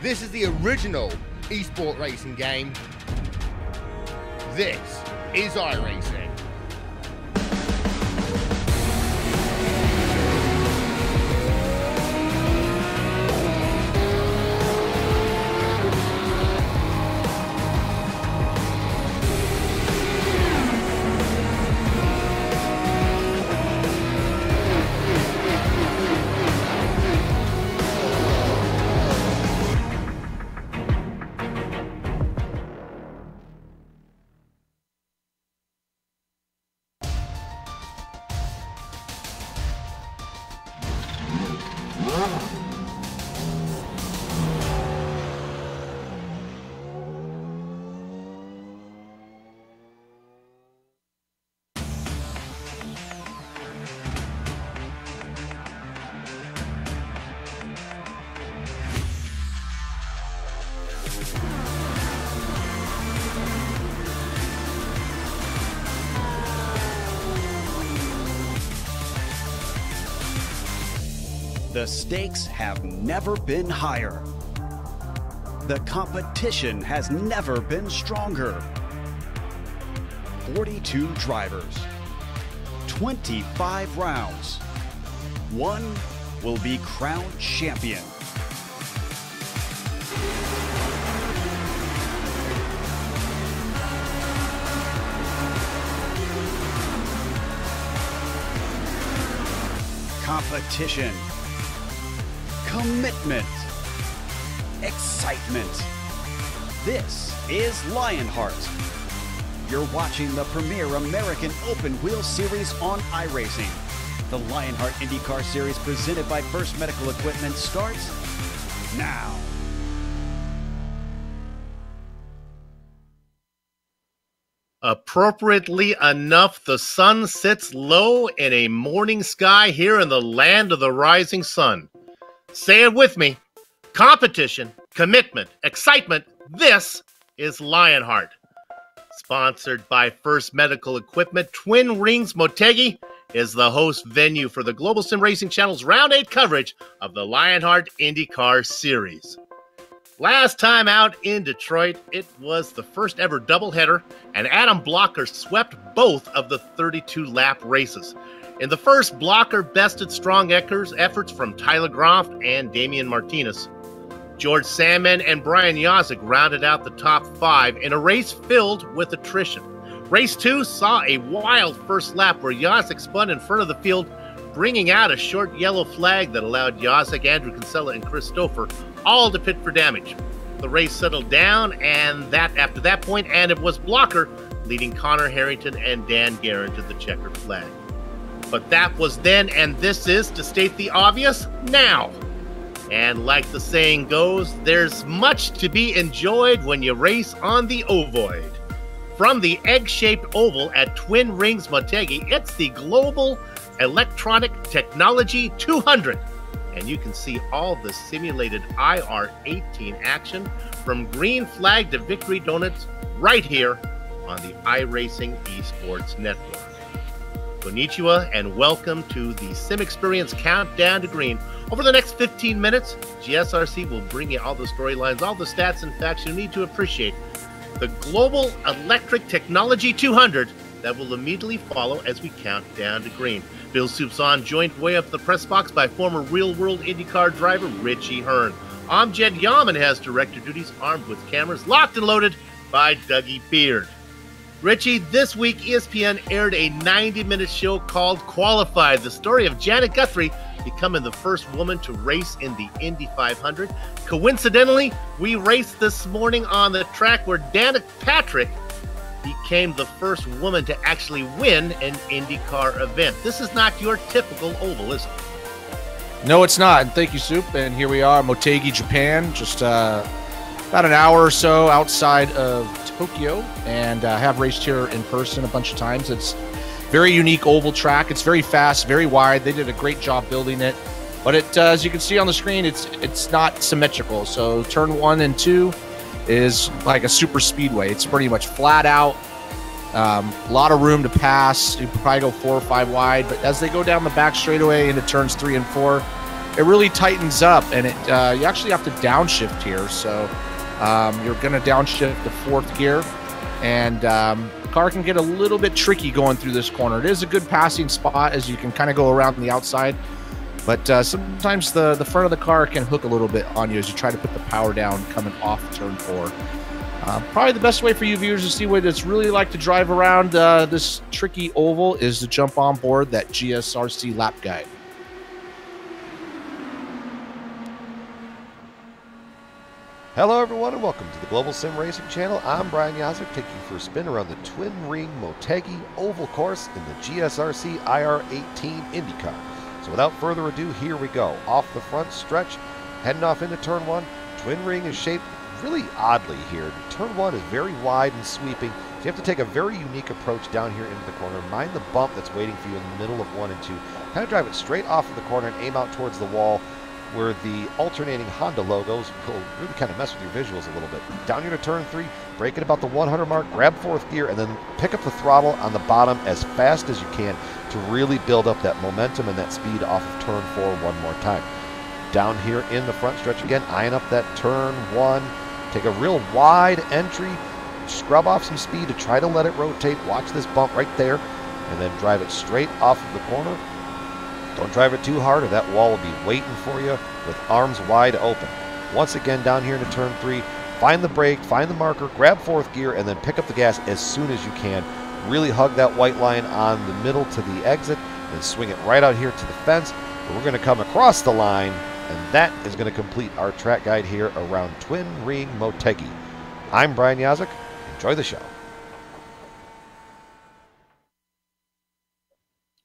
This is the original esport racing game. This is iRacing. The stakes have never been higher. The competition has never been stronger. 42 drivers, 25 rounds. One will be crowned champion. Competition, commitment, excitement. This is Lionheart. You're watching the premier American Open Wheel Series on iRacing. The Lionheart IndyCar Series presented by First Medical Equipment starts now. Appropriately enough, the sun sits low in a morning sky here in the land of the rising sun. Say it with me. Competition, commitment, excitement. This is Lionheart. Sponsored by First Medical Equipment, Twin Rings Motegi is the host venue for the Global SimRacing Channel's Round 8 coverage of the Lionheart IndyCar Series. Last time out in Detroit, it was the first ever doubleheader, and Adam Blocker swept both of the 32-lap races. In the first, Blocker bested strong efforts from Tyler Groff and Damian Martinez. George Sandman and Brian Yozik rounded out the top 5 in a race filled with attrition. Race 2 saw a wild first lap where Yozik spun in front of the field, bringing out a short yellow flag that allowed Yozik, Andrew Kinsella, and Christopher all to pit for damage. The race settled down after that point, and it was Blocker leading Connor Harrington and Dan Guerin to the checkered flag. But that was then, and this is, to state the obvious, now. And like the saying goes, there's much to be enjoyed when you race on the ovoid. From the egg-shaped oval at Twin Rings Motegi, it's the Global Electronic Technology 200. And you can see all the simulated IR18 action from green flag to victory donuts right here on the iRacing Esports Network. Konnichiwa and welcome to the Sim Experience Countdown to Green. Over the next 15 minutes, GSRC will bring you all the storylines, all the stats and facts you need to appreciate the Global Electric Technology 200 that will immediately follow as we count down to green. Bill Soup's joined way up the press box by former real-world IndyCar driver Richie Hearn. Amjad Yaman has director duties, armed with cameras, locked and loaded by Dougie Beard. Richie, this week ESPN aired a 90-minute show called Qualified, the story of Janet Guthrie becoming the first woman to race in the Indy 500. Coincidentally, we raced this morning on the track where Danica Patrick became the first woman to actually win an IndyCar event. This is not your typical oval, is it? No, it's not. And thank you, Soup. And here we are, Motegi, Japan, just about an hour or so outside of Tokyo, and have raced here in person a bunch of times. It's very unique oval track. It's very fast, very wide. They did a great job building it, but it, as you can see on the screen, it's not symmetrical. So turn 1 and 2 is like a super speedway. It's pretty much flat out. A lot of room to pass. You probably go 4 or 5 wide, but as they go down the back straightaway into turns 3 and 4, it really tightens up, and it you actually have to downshift here. So you're going to downshift to 4th gear, and the car can get a little bit tricky going through this corner. It is a good passing spot as you can kind of go around the outside, but sometimes the front of the car can hook a little bit on you as you try to put the power down coming off turn 4. Probably the best way for you viewers to see what it's really like to drive around this tricky oval is to jump on board that GSRC lap guide. Hello everyone and welcome to the Global SimRacing Channel. I'm Brian Yazek, taking you for a spin around the twin ring Motegi oval course in the GSRC IR18 IndyCar. So without further ado, here we go. Off the front stretch, heading off into turn 1. Twin ring is shaped really oddly here. Turn 1 is very wide and sweeping, so you have to take a very unique approach down here into the corner. Mind the bump that's waiting for you in the middle of 1 and 2. Kind of drive it straight off of the corner and aim out towards the wall, where the alternating Honda logos will really kind of mess with your visuals a little bit. Down here to turn 3, brake at about the 100 mark, grab 4th gear, and then pick up the throttle on the bottom as fast as you can to really build up that momentum and that speed off of turn 4 one more time. Down here in the front stretch again, eyeing up that turn 1, take a real wide entry, scrub off some speed to try to let it rotate, watch this bump right there, and then drive it straight off of the corner. Don't drive it too hard or that wall will be waiting for you with arms wide open. Once again, down here into turn 3, find the brake, find the marker, grab 4th gear, and then pick up the gas as soon as you can. Really hug that white line on the middle to the exit and swing it right out here to the fence. We're going to come across the line, and that is going to complete our track guide here around Twin Ring Motegi. I'm Brian Yazek. Enjoy the show.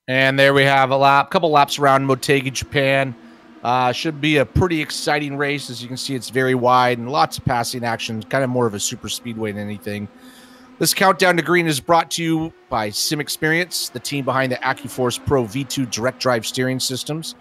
And there we have a couple laps around Motegi, Japan. Should be a pretty exciting race. As you can see, it's very wide and lots of passing action, kind of more of a super speedway than anything. This countdown to green is brought to you by Sim Experience, the team behind the AccuForce Pro V2 direct drive steering systems.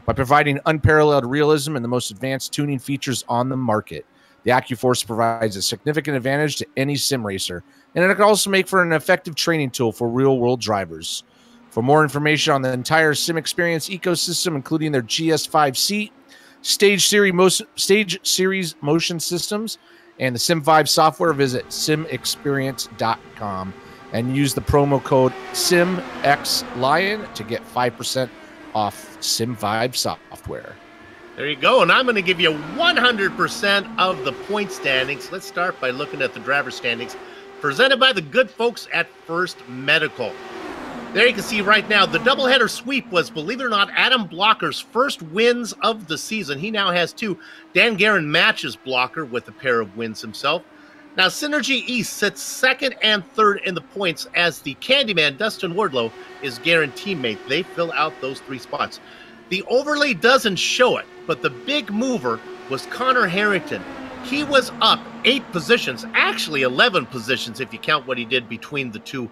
By providing unparalleled realism and the most advanced tuning features on the market, the AccuForce provides a significant advantage to any sim racer, and it can also make for an effective training tool for real-world drivers. For more information on the entire Sim Experience ecosystem, including their GS5 seat, Stage Series motion systems, and the Sim5 software, visit simexperience.com and use the promo code SIMXLION to get 5% off Sim5 software. There you go, and I'm going to give you 100% of the point standings. Let's start by looking at the driver standings, presented by the good folks at First Medical. There you can see right now, the doubleheader sweep was, believe it or not, Adam Blocker's first wins of the season. He now has 2. Dan Guerin matches Blocker with a pair of wins himself. Now, Synergy East sits 2nd and 3rd in the points as the Candyman, Dustin Wardlow, is Guerin teammate. They fill out those 3 spots. The overlay doesn't show it, but the big mover was Connor Harrington. He was up 8 positions, actually 11 positions if you count what he did between the 2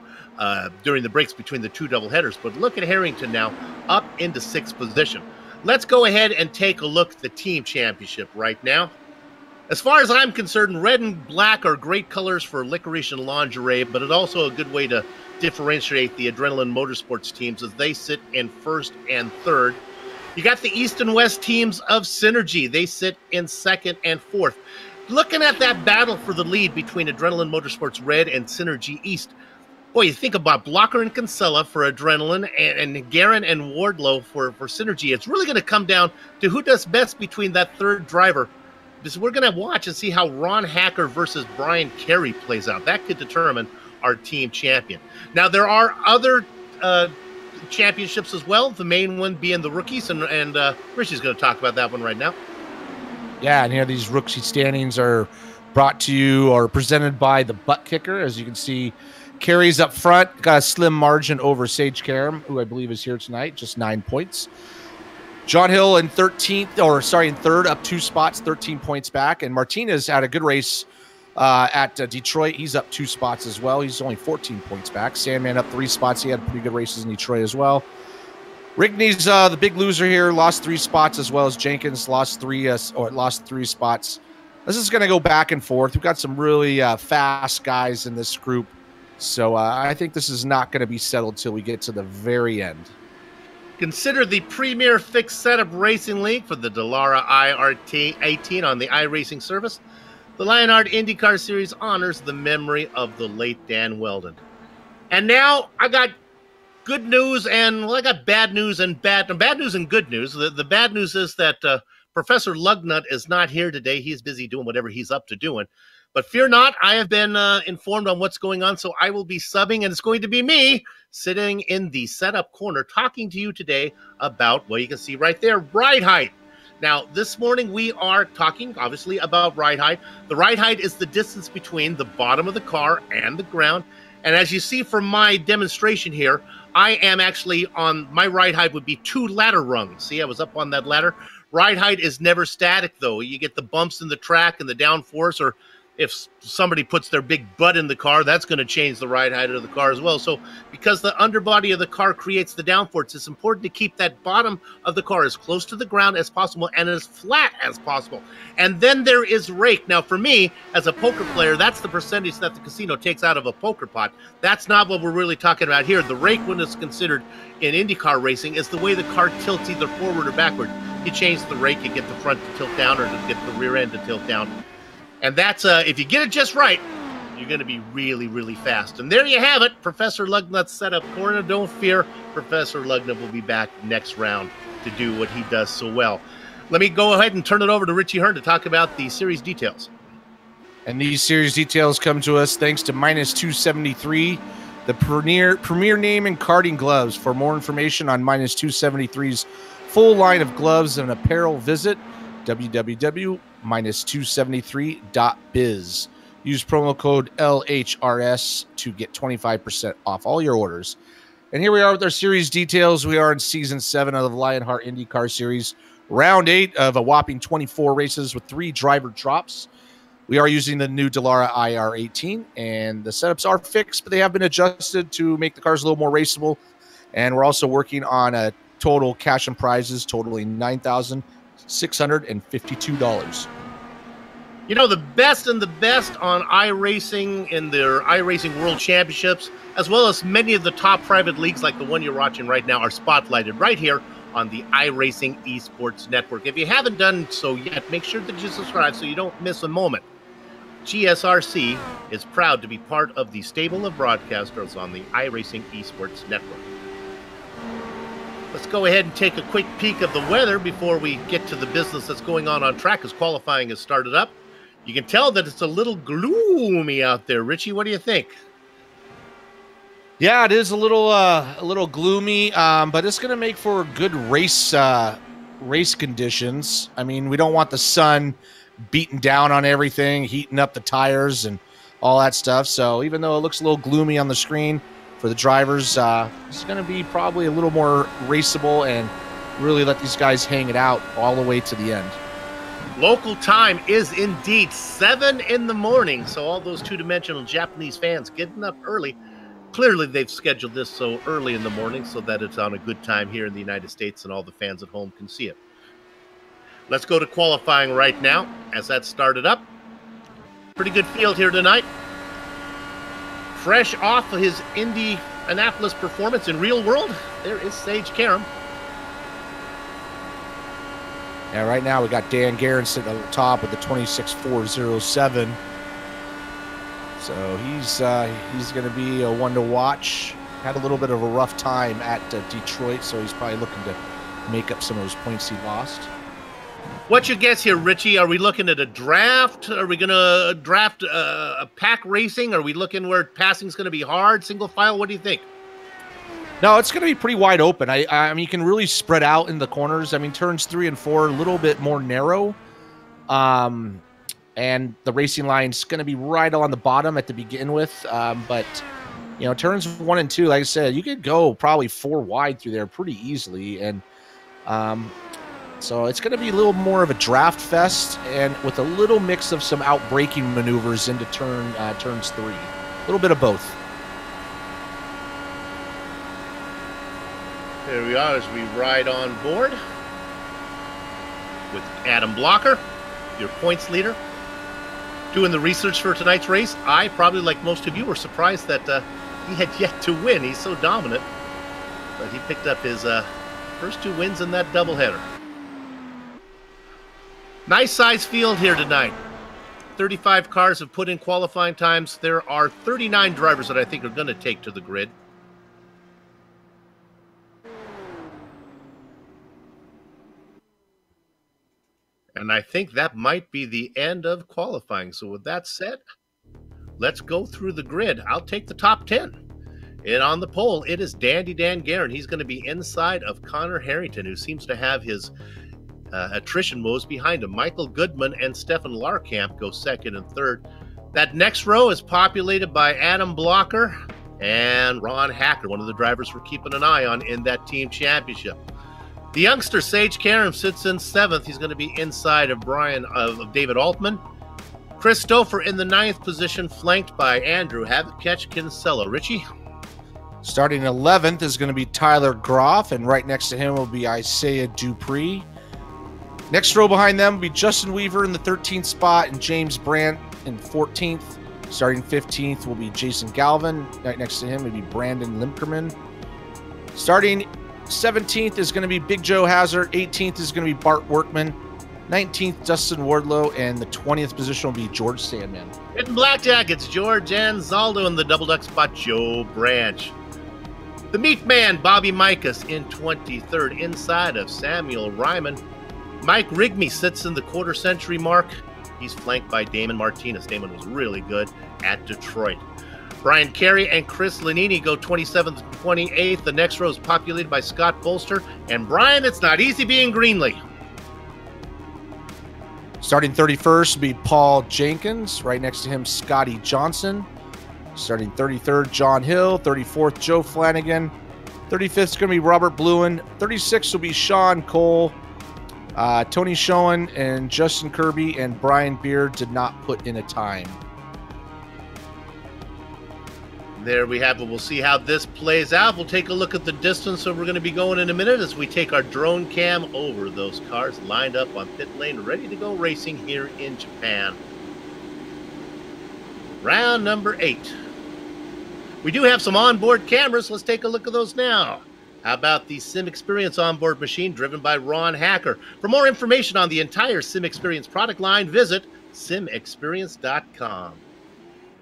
during the breaks between the 2 doubleheaders. But look at Harrington now, up into 6th position. Let's go ahead and take a look at the team championship right now. As far as I'm concerned, red and black are great colors for licorice and lingerie, but it's also a good way to differentiate the Adrenaline Motorsports teams as they sit in 1st and 3rd. You got the East and West teams of Synergy. They sit in 2nd and 4th. looking at that battle for the lead between Adrenaline Motorsports Red and Synergy East, boy, you think about Blocker and Kinsella for Adrenaline and Guerin and Wardlow for Synergy. It's really going to come down to who does best between that third driver. Because we're going to watch and see how Ron Hacker versus Brian Carey plays out. That could determine our team champion. Now, there are other championships as well, the main one being the rookies, and Richie's going to talk about that one right now. Yeah, and here these rookie standings are brought to you or presented by the Butt Kicker. As you can see, Carey's up front, got a slim margin over Sage Karam, who I believe is here tonight, just 9 points. John Hill in third, up 2 spots, 13 points back. And Martinez had a good race at Detroit. He's up 2 spots as well. He's only 14 points back. Sandman up 3 spots. He had pretty good races in Detroit as well. Rigney's the big loser here, lost 3 spots, as well as Jenkins lost 3 spots. This is going to go back and forth. We've got some really fast guys in this group. So I think this is not going to be settled till we get to the very end. Consider the premier fixed setup racing league for the Dallara IRT-18 on the iRacing service. The Lionheart IndyCar Series honors the memory of the late Dan Weldon. And now I got good news, and I got bad news and bad news and good news. The bad news is that Professor Lugnut is not here today. He's busy doing whatever he's up to doing. But fear not, I have been informed on what's going on, so I will be subbing, and it's going to be me sitting in the setup corner talking to you today about, well, you can see right there, ride height. Now, this morning we are talking, obviously, about ride height. The ride height is the distance between the bottom of the car and the ground. And as you see from my demonstration here, I am actually on, my ride height would be 2 ladder rungs. See, I was up on that ladder. Ride height is never static, though. You get the bumps in the track and the downforce, or if somebody puts their big butt in the car, that's going to change the ride height of the car as well. So because the underbody of the car creates the downforce, it's important to keep that bottom of the car as close to the ground as possible and as flat as possible. And then there is rake. Now, for me, as a poker player, that's the percentage that the casino takes out of a poker pot. That's not what we're really talking about here. The rake, when it's considered in IndyCar racing, is the way the car tilts either forward or backward. You change the rake, you get the front to tilt down or to get the rear end to tilt down. And that's, if you get it just right, you're going to be really, really fast. And there you have it, Professor Lugnut's setup corner. Don't fear, Professor Lugnut will be back next round to do what he does so well. Let me go ahead and turn it over to Richie Hearn to talk about the series details. And these series details come to us thanks to Minus 273, the premier name in karting gloves. For more information on Minus 273's full line of gloves and apparel, visit www.273.biz. Use promo code LHRS to get 25% off all your orders. And here we are with our series details. We are in Season 7 of the Lionheart IndyCar Series, Round 8 of a whopping 24 races with 3 driver drops. We are using the new Dallara IR18, and the setups are fixed, but they have been adjusted to make the cars a little more raceable. And we're also working on a total cash and prizes totaling $9,652. You know, the best and the best on iRacing in their iRacing World Championships, as well as many of the top private leagues like the one you're watching right now, are spotlighted right here on the iRacing Esports Network. If you haven't done so yet, make sure that you subscribe so you don't miss a moment. GSRC is proud to be part of the stable of broadcasters on the iRacing Esports Network. Let's go ahead and take a quick peek of the weather before we get to the business that's going on track as qualifying has started up. You can tell that it's a little gloomy out there. Richie, what do you think? Yeah, it is a little gloomy, but it's going to make for good race conditions. I mean, we don't want the sun beating down on everything, heating up the tires and all that stuff. So even though it looks a little gloomy on the screen for the drivers, it's going to be probably a little more raceable and really let these guys hang it out all the way to the end. Local time is indeed 7 in the morning, so all those two-dimensional Japanese fans getting up early. Clearly, they've scheduled this so early in the morning so that it's on a good time here in the United States and all the fans at home can see it. Let's go to qualifying right now as that started up. Pretty good field here tonight. Fresh off of his Indianapolis performance in real world, there is Sage Karam. And right now we got Dan Guerin sitting at the top with the 26.407. So he's going to be a one to watch. Had a little bit of a rough time at Detroit, so he's probably looking to make up some of those points he lost. What's your guess here, Richie? Are we looking at a draft? Are we going to draft a pack racing? Are we looking where passing is going to be hard, single file? What do you think? No, it's going to be pretty wide open. I mean, you can really spread out in the corners. I mean, turns 3 and 4 a little bit more narrow. And the racing line's going to be right on the bottom at the begin with. But, you know, turns 1 and 2, like I said, you could go probably 4 wide through there pretty easily. And so it's going to be a little more of a draft fest, and with a little mix of some out-braking maneuvers into turns 3. A little bit of both. There we are as we ride on board with Adam Blocker, your points leader. Doing the research for tonight's race, I, probably like most of you, were surprised that he had yet to win. He's so dominant. But he picked up his first 2 wins in that doubleheader. Nice size field here tonight. 35 cars have put in qualifying times. There are 39 drivers that I think are going to take to the grid. And I think that might be the end of qualifying. So with that said, let's go through the grid. I'll take the top 10. And on the pole, it is Dandy Dan Guerin. He's going to be inside of Connor Harrington, who seems to have his attrition woes behind him. Michael Goodman and Stefan Larkamp go second and third. That next row is populated by Adam Blocker and Ron Hacker, one of the drivers we're keeping an eye on in that team championship. The youngster Sage Karam sits in 7th. He's going to be inside of David Altman. Chris Stouffer in the 9th position, flanked by Andrew Havitketch Kinsella. Richie? Starting 11th is going to be Tyler Groff, and right next to him will be Isaiah Dupree. Next row behind them will be Justin Weaver in the 13th spot and James Brandt in 14th. Starting 15th will be Jason Galvin. Right next to him will be Brandon Limkerman. Starting 17th is going to be Big Joe Hazard. 18th is going to be Bart Workman. 19th, Dustin Wardlow. And the 20th position will be George Sandman. In blackjack, it's George Anzaldo in the double duck spot, Joe Branch. The Meat Man, Bobby Mikas in 23rd, inside of Samuel Ryman. Mike Rigby sits in the quarter century mark. He's flanked by Damon Martinez. Damon was really good at Detroit. Brian Carey and Chris Lanini go 27th and 28th. The next row is populated by Scott Bolster. And Brian, it's not easy being Greenlee. Starting 31st will be Paul Jenkins. Right next to him, Scotty Johnson. Starting 33rd, John Hill. 34th, Joe Flanagan. 35th is going to be Robert Bluen. 36th will be Sean Cole. Tony Schoen and Justin Kirby and Brian Beard did not put in a time. There we have it. We'll see how this plays out. We'll take a look at the distance that we're going to be going in a minute as we take our drone cam over those cars lined up on pit lane, ready to go racing here in Japan. Round number 8. We do have some onboard cameras. Let's take a look at those now. How about the Sim Experience onboard machine driven by Ron Hacker? For more information on the entire Sim Experience product line, visit simexperience.com.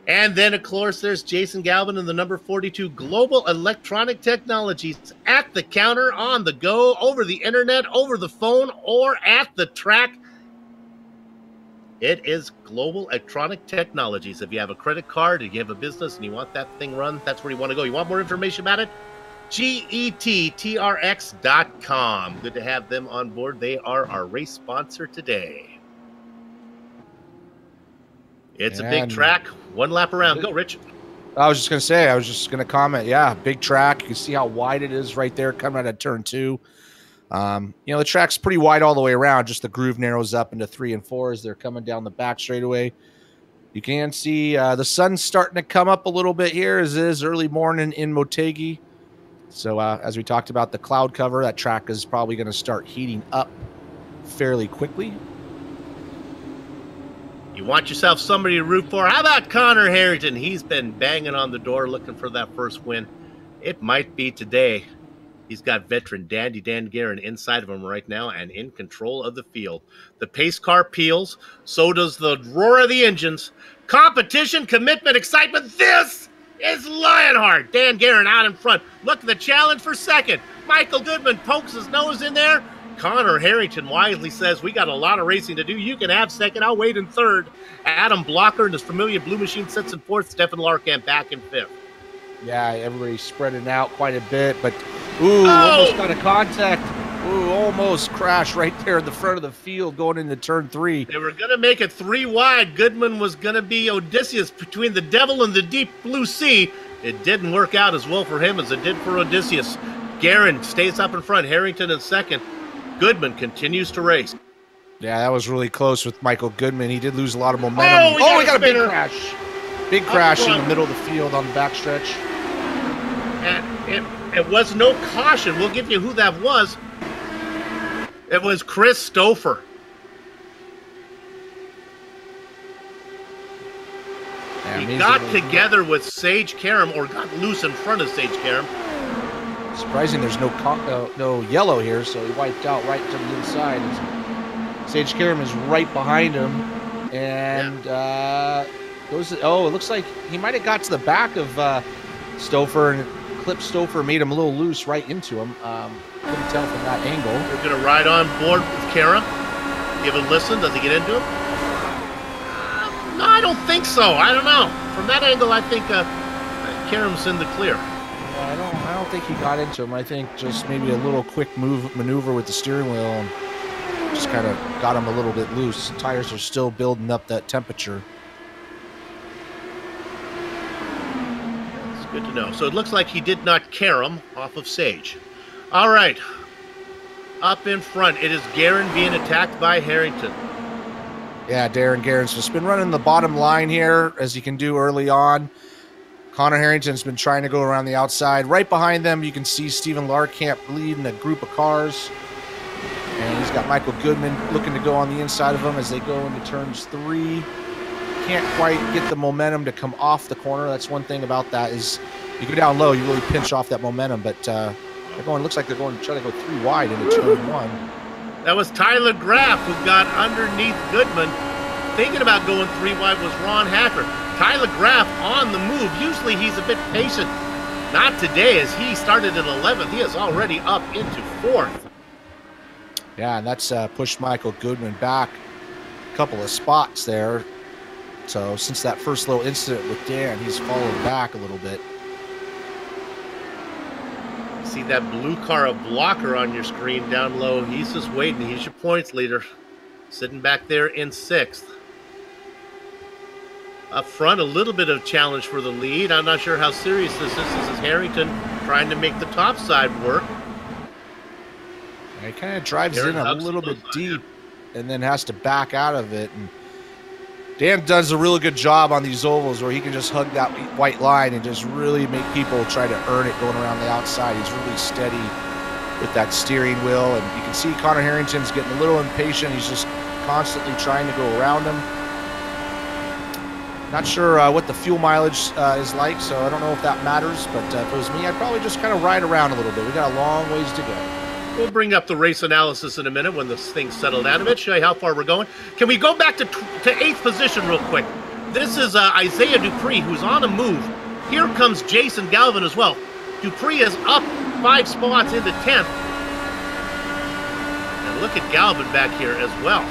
And then, of course, there's Jason Galvin in the number 42 Global Electronic Technologies at the counter, on the go, over the internet, over the phone, or at the track. It is Global Electronic Technologies. If you have a credit card, if you have a business, and you want that thing run, that's where you want to go. You want more information about it? GETTRX.com. Good to have them on board. They are our race sponsor today. It's a big track. One lap around. Go, Rich. I was just going to say, I was just going to comment. Yeah, big track. You can see how wide it is right there coming out of turn 2. You know, the track's pretty wide all the way around. Just the groove narrows up into 3 and 4 as they're coming down the back straightaway. You can see the sun's starting to come up a little bit here as it is early morning in Motegi. So as we talked about the cloud cover, that track is probably going to start heating up fairly quickly. You want yourself somebody to root for? How about Connor Harrington? He's been banging on the door looking for that first win. It might be today. He's got veteran Dandy Dan Guerin inside of him right now and in control of the field. The pace car peels. So does the roar of the engines. Competition, commitment, excitement. This is Lionheart. Dan Guerin out in front. Look at the challenge for second. Michael Goodman pokes his nose in there. Connor Harrington wisely says, we got a lot of racing to do. You can have second. I'll wait in third. Adam Blocker and his familiar Blue Machine sits in fourth. Stefan Larkamp back in fifth. Yeah, everybody's spreading out quite a bit, but almost got a contact. Almost crashed right there in the front of the field going into turn 3. They were going to make it 3 wide. Goodman was going to be Odysseus between the devil and the deep blue sea. It didn't work out as well for him as it did for Odysseus. Guerin stays up in front. Harrington in second. Goodman continues to race. Yeah, that was really close with Michael Goodman. He did lose a lot of momentum. We got a big crash. Big crash in the middle of the field on the backstretch. And it was no caution. We'll give you who that was. It was Chris Stouffer. Yeah, he got together with Sage Karam, or got loose in front of Sage Karam. Surprising there's no yellow here, so he wiped out right to the inside. Sage Karam is right behind him. And it looks like he might have got to the back of Stouffer, and clipped Stouffer, made him a little loose right into him. Couldn't tell from that angle. We're going to ride on board with Karam. Give a listen. Does he get into him? No, I don't think so. I don't know. From that angle, I think Karam's in the clear. Yeah, I don't think he got into him. I think just maybe a little quick maneuver with the steering wheel and just kind of got him a little bit loose. Tires are still building up that temperature. That's good to know. So it looks like he did not Karam off of Sage. All right. Up in front, it is Guerin being attacked by Harrington. Yeah, Darren Guerin's just been running the bottom line here, as he can do early on. Connor Harrington's been trying to go around the outside. Right behind them, you can see Stephen Larkamp leading a group of cars. And he's got Michael Goodman looking to go on the inside of him as they go into turns 3. Can't quite get the momentum to come off the corner. That's one thing about that is you go down low, you really pinch off that momentum. But looks like they're going to try to go 3 wide into turn 1. That was Tyler Graff who got underneath Goodman. Thinking about going 3 wide was Ron Hacker. Tyler Graff on the move. Usually he's a bit patient. Not today, as he started at 11th. He is already up into 4th. Yeah, and that's pushed Michael Goodman back a couple of spots there. So since that first little incident with Dan, he's fallen back a little bit. See that blue car of Blocker on your screen down low. He's just waiting. He's your points leader. Sitting back there in 6th. Up front, a little bit of challenge for the lead. I'm not sure how serious this is. This is Harrington trying to make the top side work. He kind of drives in a little bit deep and then has to back out of it. And Dan does a really good job on these ovals where he can just hug that white line and just really make people try to earn it going around the outside. He's really steady with that steering wheel. And you can see Connor Harrington's getting a little impatient. He's just constantly trying to go around him. Not sure what the fuel mileage is like, so I don't know if that matters. But if it was me, I'd probably just kind of ride around a little bit. We got a long ways to go. We'll bring up the race analysis in a minute when this thing's settled down a bit, show you how far we're going. Can we go back to 8th position real quick? This is Isaiah Dupree, who's on a move. Here comes Jason Galvin as well. Dupree is up 5 spots into 10th. And look at Galvin back here as well.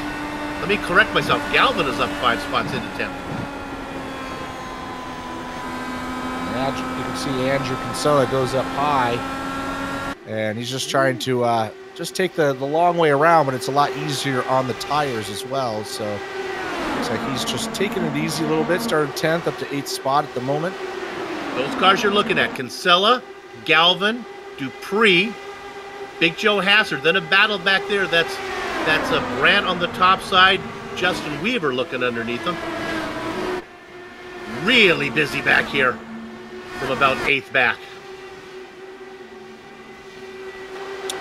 Let me correct myself. Galvin is up 5 spots into 10th. You can see Andrew Kinsella goes up high. And he's just trying to just take the long way around, but it's a lot easier on the tires as well. So looks like he's just taking it easy a little bit. Started 10th up to 8th spot at the moment. Those cars you're looking at, Kinsella, Galvin, Dupree, Big Joe Hassard. Then a battle back there. That's a Brandt on the top side. Justin Weaver looking underneath him. Really busy back here from about 8th back.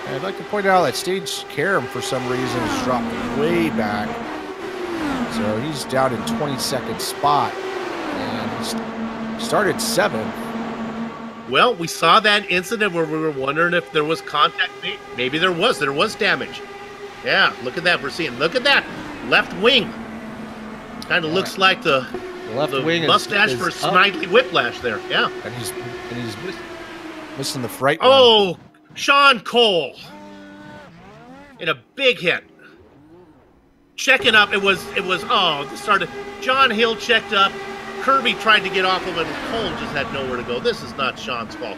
I'd like to point out that Sage Karam, for some reason, has dropped way back. So he's down in 22nd spot. And he started 7th. Well, we saw that incident where we were wondering if there was contact. Maybe there was. There was damage. Yeah, look at that. We're seeing. Look at that. Left wing. Kind of looks like the left wing mustache is for up. Snidely Whiplash there. Yeah. And he's missing the fright. Oh, Sean Cole. In a big hit. Checking up. It was, this started. John Hill checked up. Kirby tried to get off of it, and Cole just had nowhere to go. This is not Sean's fault.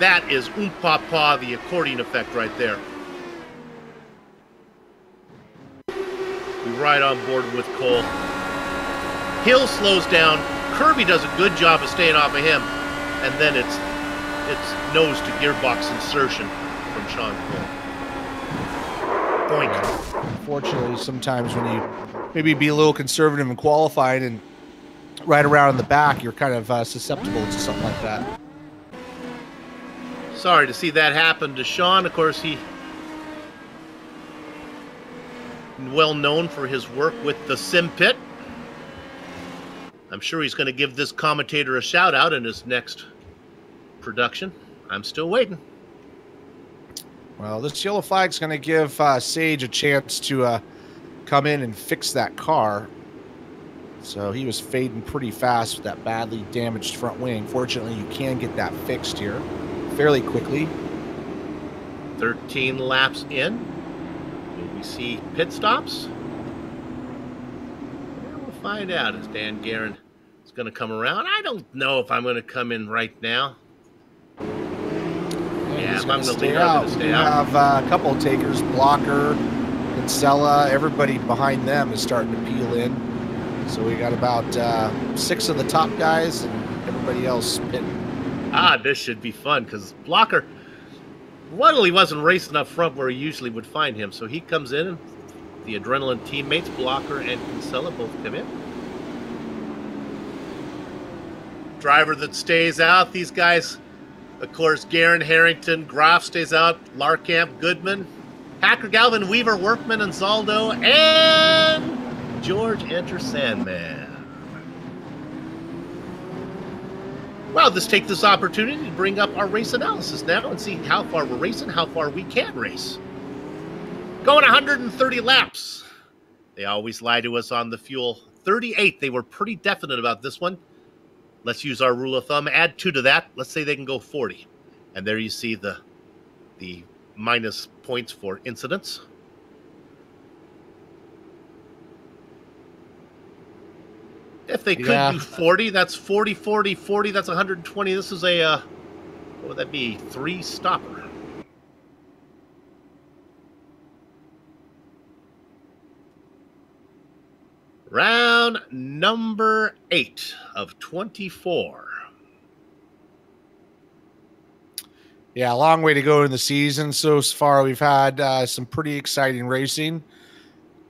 That is Pa, the accordion effect right there. We ride on board with Cole. Hill slows down. Kirby does a good job of staying off of him. And then it's nose to gearbox insertion from Sean Cole. Boink. Unfortunately, sometimes when you maybe be a little conservative in qualifying and right around in the back, you're kind of susceptible to something like that. Sorry to see that happen to Sean. Of course, he well known for his work with the Sim Pit. I'm sure he's going to give this commentator a shout out in his next production. I'm still waiting. Well, this yellow flag's going to give Sage a chance to come in and fix that car. So he was fading pretty fast with that badly damaged front wing. Fortunately, you can get that fixed here fairly quickly. 13 laps in. Will we see pit stops? Well, we'll find out as Dan Guerin is going to come around. I don't know if I'm going to come in right now. Yeah, if I'm going to leave, I'm going to stay out. We have a couple of takers, Blocker, Kinsella. Everybody behind them is starting to peel in. So we got about 6 of the top guys and everybody else pitting. This should be fun because Blocker, he wasn't racing up front where he usually would find him. So he comes in and the Adrenaline teammates, Blocker and Kinsella, both come in. Driver that stays out, these guys, of course, Guerin, Harrington, Groff stays out, Larkamp, Goodman, Hacker, Galvin, Weaver, Workman, and Zaldo, and George Enter Sandman. Well, let's take this opportunity to bring up our race analysis now and see how far we're racing, how far we can race. Going 130 laps. They always lie to us on the fuel. 38, they were pretty definite about this one. Let's use our rule of thumb. Add 2 to that. Let's say they can go 40. And there you see the minus points for incidents. If they could do 40, that's 40, 40, 40. That's 120. This is a, what would that be? 3-stopper. Round number 8 of 24. Yeah, a long way to go in the season. So far, we've had some pretty exciting racing.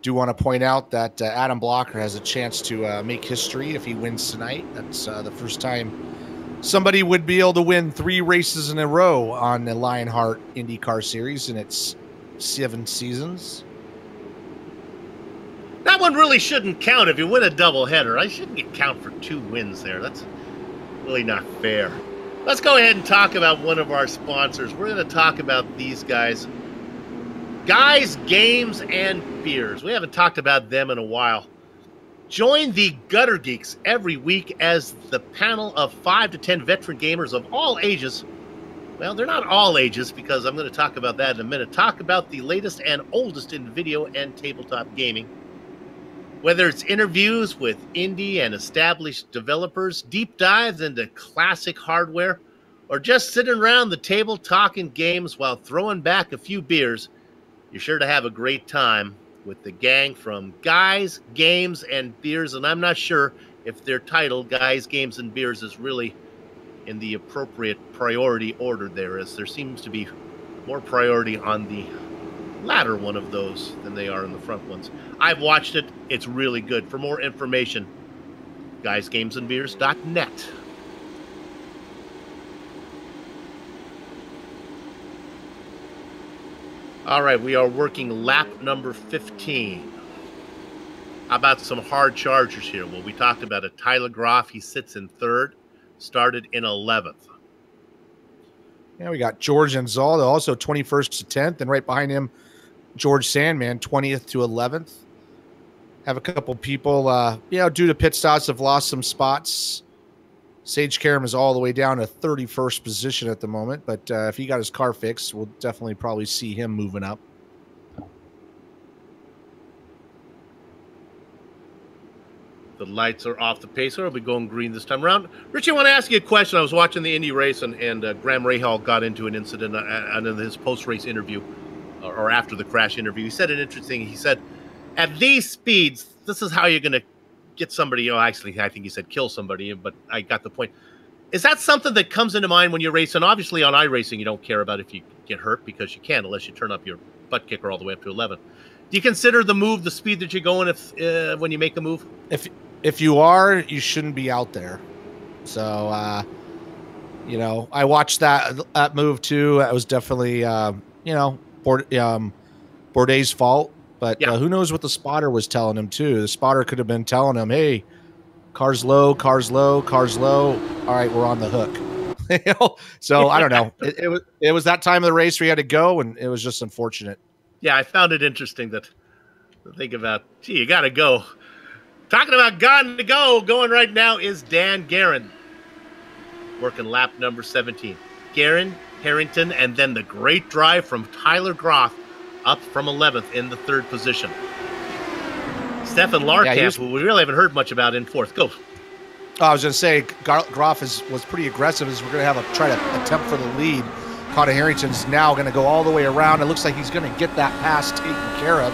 Do want to point out that Adam Blocker has a chance to make history if he wins tonight. That's the first time somebody would be able to win 3 races in a row on the Lionheart IndyCar Series in its 7 seasons. That one really shouldn't count if you win a doubleheader. I shouldn't get count for 2 wins there. That's really not fair. Let's go ahead and talk about one of our sponsors. We're going to talk about these guys. Guys, Games, and Beers. We haven't talked about them in a while. Join the Gutter Geeks every week as the panel of 5 to 10 veteran gamers of all ages. Well, they're not all ages because I'm going to talk about that in a minute. Talk about the latest and oldest in video and tabletop gaming. Whether it's interviews with indie and established developers, deep dives into classic hardware, or just sitting around the table talking games while throwing back a few beers, you're sure to have a great time with the gang from Guys, Games, and Beers. And I'm not sure if their title, Guys, Games, and Beers, is really in the appropriate priority order there, as there seems to be more priority on the latter one of those than they are in the front ones. I've watched it. It's really good. For more information, guysgamesandbeers.net. All right, we are working lap number 15. How about some hard chargers here? Well, we talked about it. Tyler Groff, he sits in 3rd, started in 11th. Yeah, we got George Anzaldo, also 21st to 10th, and right behind him, George Sandman, 20th to 11th. Have a couple people, due to pit stops, have lost some spots. Sage Karam is all the way down to 31st position at the moment, but if he got his car fixed, we'll definitely probably see him moving up. The lights are off the pacer. I'll be going green this time around. Richie, I want to ask you a question. I was watching the Indy race, and Graham Rahal got into an incident in his post-race interview, or after the crash interview. He said an interesting. He said, at these speeds, this is how you're going to get somebody. Actually, I think he said kill somebody, but I got the point. Is that something that comes into mind when you're racing? Obviously, on iRacing, you don't care about if you get hurt because you can't unless you turn up your butt kicker all the way up to 11. Do you consider the move, the speed that you're going, when you make a move? If you are, you shouldn't be out there. So, I watched that move too. That was definitely, Bourdais' fault. But who knows what the spotter was telling him too? The spotter could have been telling him, "Hey, car's low, car's low, car's low. All right, we're on the hook." So I don't know. It was that time of the race where he had to go, and it was just unfortunate. Yeah, I found it interesting to think about. Gee, you got to go. Talking about got to go, going right now is Dan Guerin, working lap number 17. Guerin, Harrington, and then the great drive from Tyler Groff up from 11th in the 3rd position. Stefan Larkamp, who we really haven't heard much about, in 4th. Go. I was going to say, Groff was pretty aggressive as we're going to try to attempt for the lead. Connor Harrington's now going to go all the way around. It looks like he's going to get that pass taken care of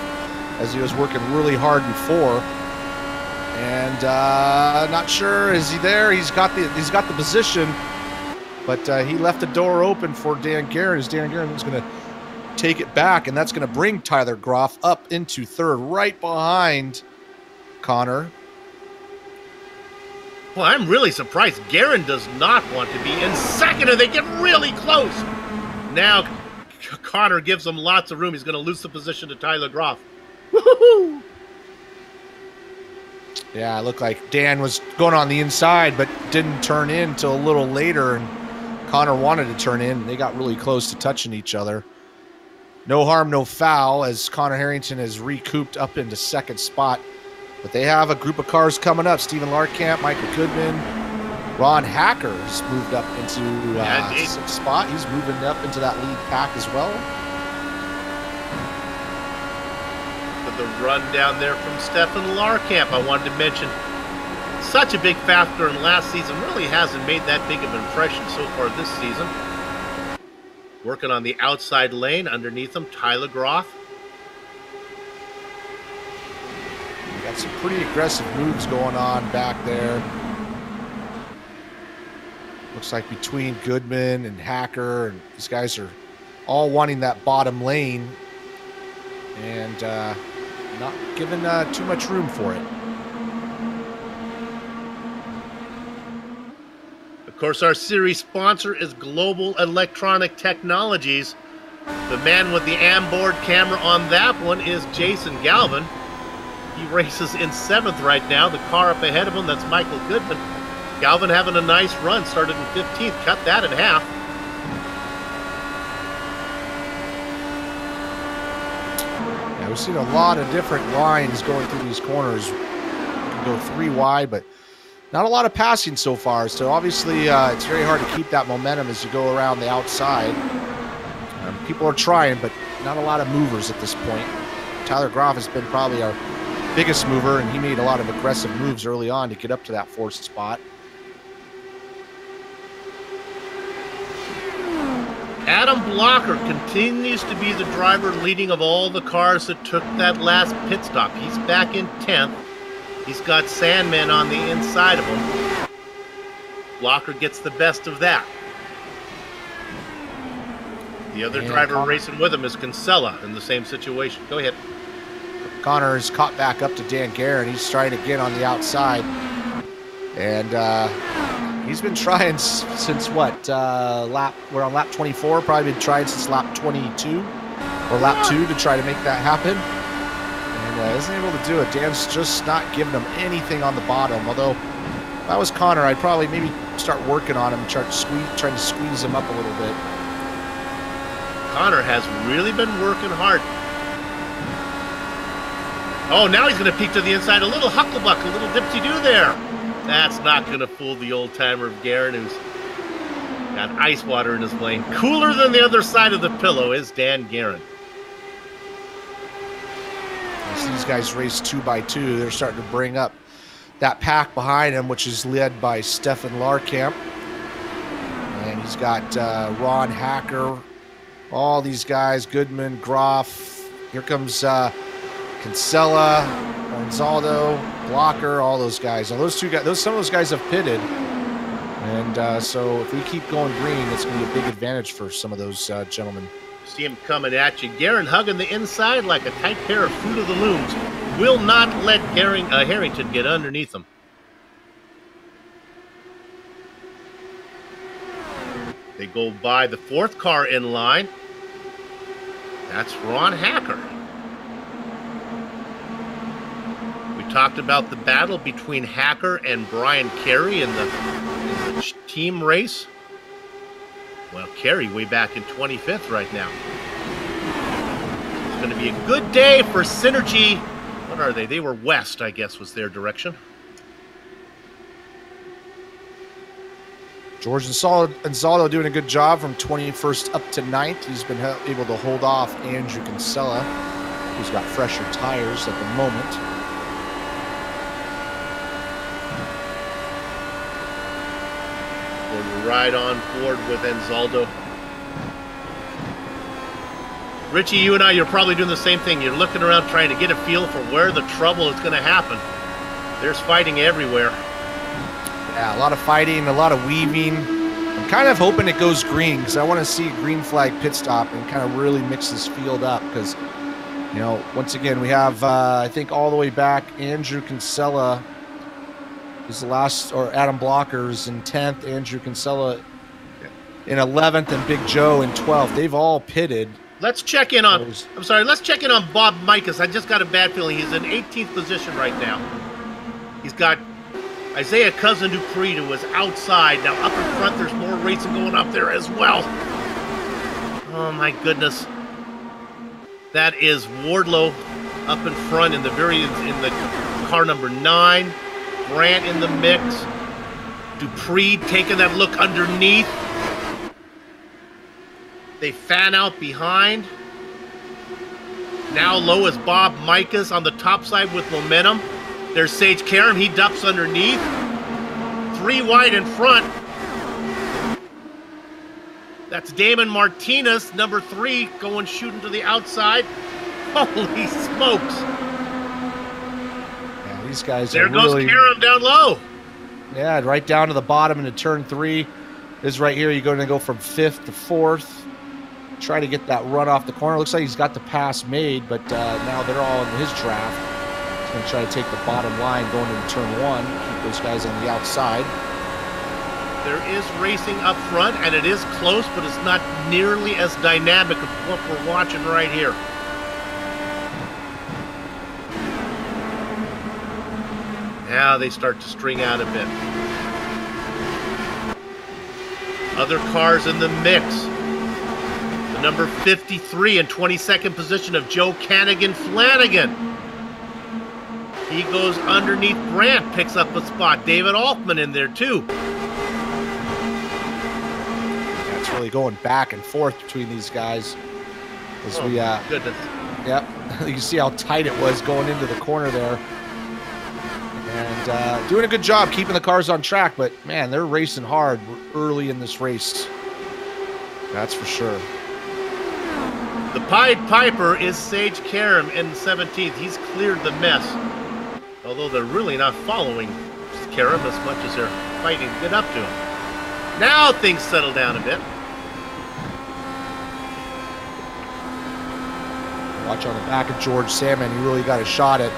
as he was working really hard before. And not sure, is he there? He's got the position, but he left the door open for Dan Guerin. As Dan Guerin is going to take it back, and that's going to bring Tyler Groff up into 3rd, right behind Connor. Well, I'm really surprised. Guerin does not want to be in 2nd, and they get really close. Now, Connor gives him lots of room. He's going to lose the position to Tyler Groff. Woo-hoo-hoo! Yeah, it looked like Dan was going on the inside, but didn't turn in until a little later, and Connor wanted to turn in. They got really close to touching each other. No harm, no foul, as Connor Harrington is recouped up into 2nd spot. But they have a group of cars coming up. Stephen Larkamp, Michael Goodman, Ron Hacker's moved up into 6th spot. He's moving up into that lead pack as well. The run down there from Stefan Larkamp, I wanted to mention, such a big factor in last season, really hasn't made that big of an impression so far this season. Working on the outside lane underneath him, Tyler Groff. We got some pretty aggressive moves going on back there. Looks like between Goodman and Hacker, and these guys are all wanting that bottom lane and not given too much room for it. Of course, our series sponsor is Global Electronic Technologies. The man with the onboard camera on that one is Jason Galvin. He races in 7th right now. The car up ahead of him, that's Michael Goodman. Galvin having a nice run, started in 15th, cut that in half. Yeah, we've seen a lot of different lines going through these corners. You can go 3 wide, but not a lot of passing so far. So obviously it's very hard to keep that momentum as you go around the outside. People are trying, but not a lot of movers at this point. Tyler Groff has been probably our biggest mover, and he made a lot of aggressive moves early on to get up to that 4th spot. Adam Blocker continues to be the driver leading of all the cars that took that last pit stop. He's back in 10th. He's got Sandman on the inside of him. Blocker gets the best of that. The other driver racing with him is Kinsella in the same situation. Go ahead. Connor is caught back up to Dan Guerin. He's trying to get on the outside. And he's been trying since what? We're on lap 24. Probably been trying since lap 22 or lap 2 to try to make that happen. And isn't able to do it. Dan's just not giving him anything on the bottom. Although, if I was Connor, I'd probably maybe start working on him, trying to squeeze him up a little bit. Connor has really been working hard. Oh, now he's going to peek to the inside. A little hucklebuck, a little dipsy-do there. That's not going to fool the old-timer of Guerin, who's got ice water in his lane. Cooler than the other side of the pillow is Dan Guerin. As these guys race 2x2, they're starting to bring up that pack behind him, which is led by Stefan Larkamp. And he's got Ron Hacker, all these guys, Goodman, Groff. Here comes Kinsella, Gonzalo, Blocker, all those guys. Now those two guys, some of those guys have pitted. And so if we keep going green, it's going to be a big advantage for some of those gentlemen. See him coming at you. Guerin hugging the inside like a tight pair of Fruit of the Looms. Will not let Harrington get underneath him. They go by the fourth car in line. That's Ron Hacker. We talked about the battle between Hacker and Brian Carey in the team race. Well, Carey way back in 25th right now. It's going to be a good day for Synergy. What are they? They were west, I guess, was their direction. George Gonzalo doing a good job from 21st up to 9th. He's been able to hold off Andrew Kinsella, who's got fresher tires at the moment. We're right on board with Anzaldo. Richie, you and I, you're probably doing the same thing. You're looking around trying to get a feel for where the trouble is going to happen. There's fighting everywhere. Yeah, a lot of fighting, a lot of weaving. I'm kind of hoping it goes green because I want to see a green flag pit stop and kind of really mix this field up because, you know, once again, we have, I think all the way back, Andrew Kinsella is the last, or Adam Blockers in 10th, Andrew Kinsella in 11th, and Big Joe in 12th. They've all pitted. Let's check in on, let's check in on Bob Mikas. I just got a bad feeling. He's in 18th position right now. He's got Isaiah Cousin Dupree, who was outside. Now up in front, there's more racing going up there as well. Oh my goodness. That is Wardlow up in front in the car number 9. Grant in the mix. Dupree taking that look underneath. They fan out behind. Now low is Bob Mikas on the top side with momentum. There's Sage Karam. He ducks underneath. 3 wide in front. That's Damon Martinez, number 3, going shooting to the outside. Holy smokes. Yeah, these guys there are goes really... Karam down low. Yeah, right down to the bottom into turn 3. This right here, you're going to go from 5th to 4th. Try to get that run off the corner. Looks like he's got the pass made, but now they're all in his draft. Going to try to take the bottom line going into turn 1. Keep those guys on the outside. There is racing up front, and it is close, but it's not nearly as dynamic as what we're watching right here. Now they start to string out a bit. Other cars in the mix. The number 53 and 22nd position of Joe Cannigan Flanagan. He goes underneath Grant, picks up a spot. David Altman in there too. Yeah, it's really going back and forth between these guys. As oh, we, goodness. Yep, you can see how tight it was going into the corner there. And doing a good job keeping the cars on track, but man, they're racing hard early in this race. That's for sure. The Pied Piper is Sage Karam in 17th. He's cleared the mess. Although they're really not following Karam as much as they're fighting to get up to him. Now things settle down a bit. Watch on the back of George Salmon. He really got a shot at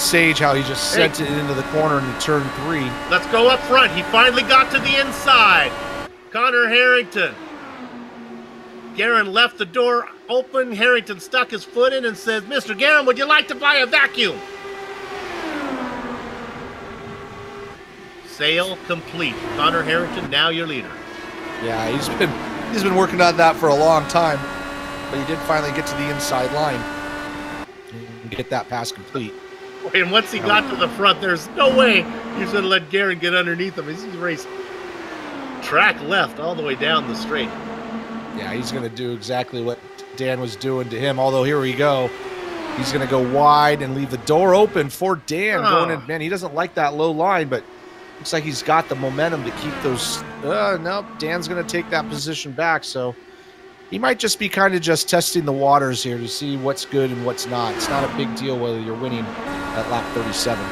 Sage, how he just sent it into the corner into turn 3. Let's go up front. He finally got to the inside. Connor Harrington. Guerin left the door open. Harrington stuck his foot in and says, Mr. Guerin, would you like to buy a vacuum? Sale complete. Connor Harrington, now your leader. Yeah, he's been He's been working on that for a long time, but he did finally get to the inside line and get that pass complete. And once he got to the front, there's no way he's going to let Garrett get underneath him. He's raced track left all the way down the straight. Yeah, he's going to do exactly what Dan was doing to him, although here we go. He's going to go wide and leave the door open for Dan going in. Man, he doesn't like that low line, but looks like he's got the momentum to keep those. No, Dan's going to take that position back, so he might just be kind of just testing the waters here to see what's good and what's not. It's not a big deal whether you're winning at lap 37.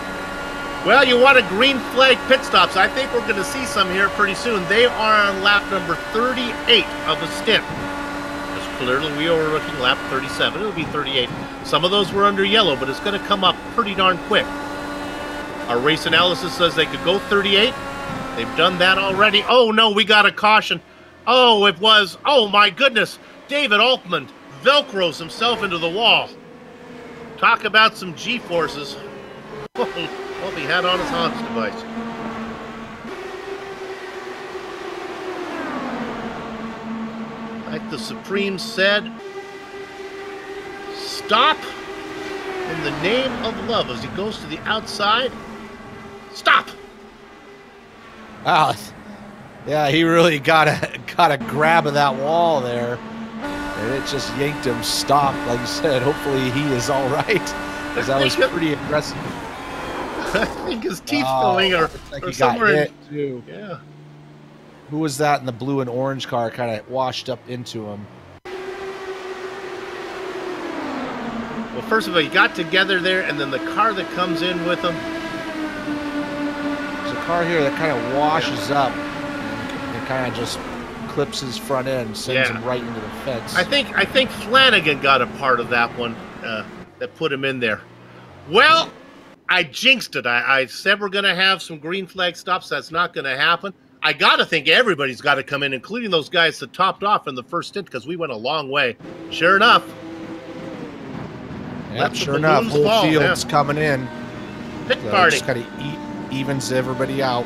Well, you want a green flag pit stops. I think we're going to see some here pretty soon. They are on lap number 38 of the stint. Because clearly we are looking lap 37. It'll be 38. Some of those were under yellow, but it's going to come up pretty darn quick. Our race analysis says they could go 38. They've done that already. Oh, no, we got a caution. Oh, it was, oh my goodness, David Altman Velcros himself into the wall. Talk about some G-forces. Well, he had on his Hans device. Like the Supreme said, stop in the name of love. As he goes to the outside, stop. Wow. Yeah, he really got a grab of that wall there, and it just yanked him. Stop, like you said. Hopefully he is all right, because that was pretty aggressive. I think his teeth falling or he somewhere got hit too. Yeah. Who was that in the blue and orange car? Kind of washed up into him. Well, first of all, he got together there, and then the car that comes in with him. There's a car here that kind of washes up. Kind of just clips his front end, sends him right into the fence. I think Flanagan got a part of that one that put him in there. Well, I jinxed it. I said we're going to have some green flag stops. That's not going to happen. I got to think everybody's got to come in, including those guys that topped off in the first stint, because we went a long way. Sure enough. Yep, sure enough. Whole field's coming in. Pit party. Just kind of evens everybody out.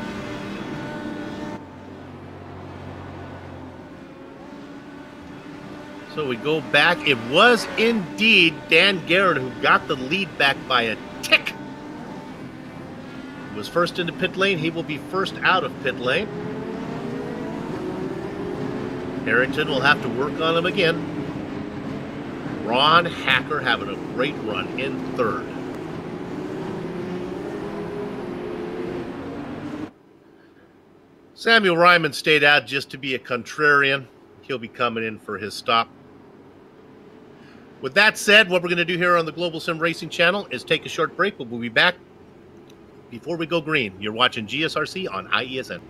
So we go back. It was indeed Dan Garrett who got the lead back by a tick. He was first into pit lane. He will be first out of pit lane. Harrington will have to work on him again. Ron Hacker having a great run in third. Samuel Ryman stayed out just to be a contrarian. He'll be coming in for his stop. With that said, what we're going to do here on the Global Sim Racing Channel is take a short break, but we'll be back before we go green. You're watching GSRC on IESN.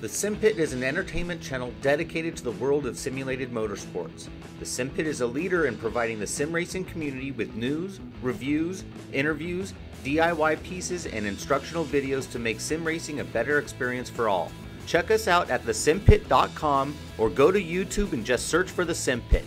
The Sim Pit is an entertainment channel dedicated to the world of simulated motorsports. The Sim Pit is a leader in providing the sim racing community with news, reviews, interviews, DIY pieces, and instructional videos to make sim racing a better experience for all. Check us out at thesimpit.com or go to YouTube and just search for The Sim Pit.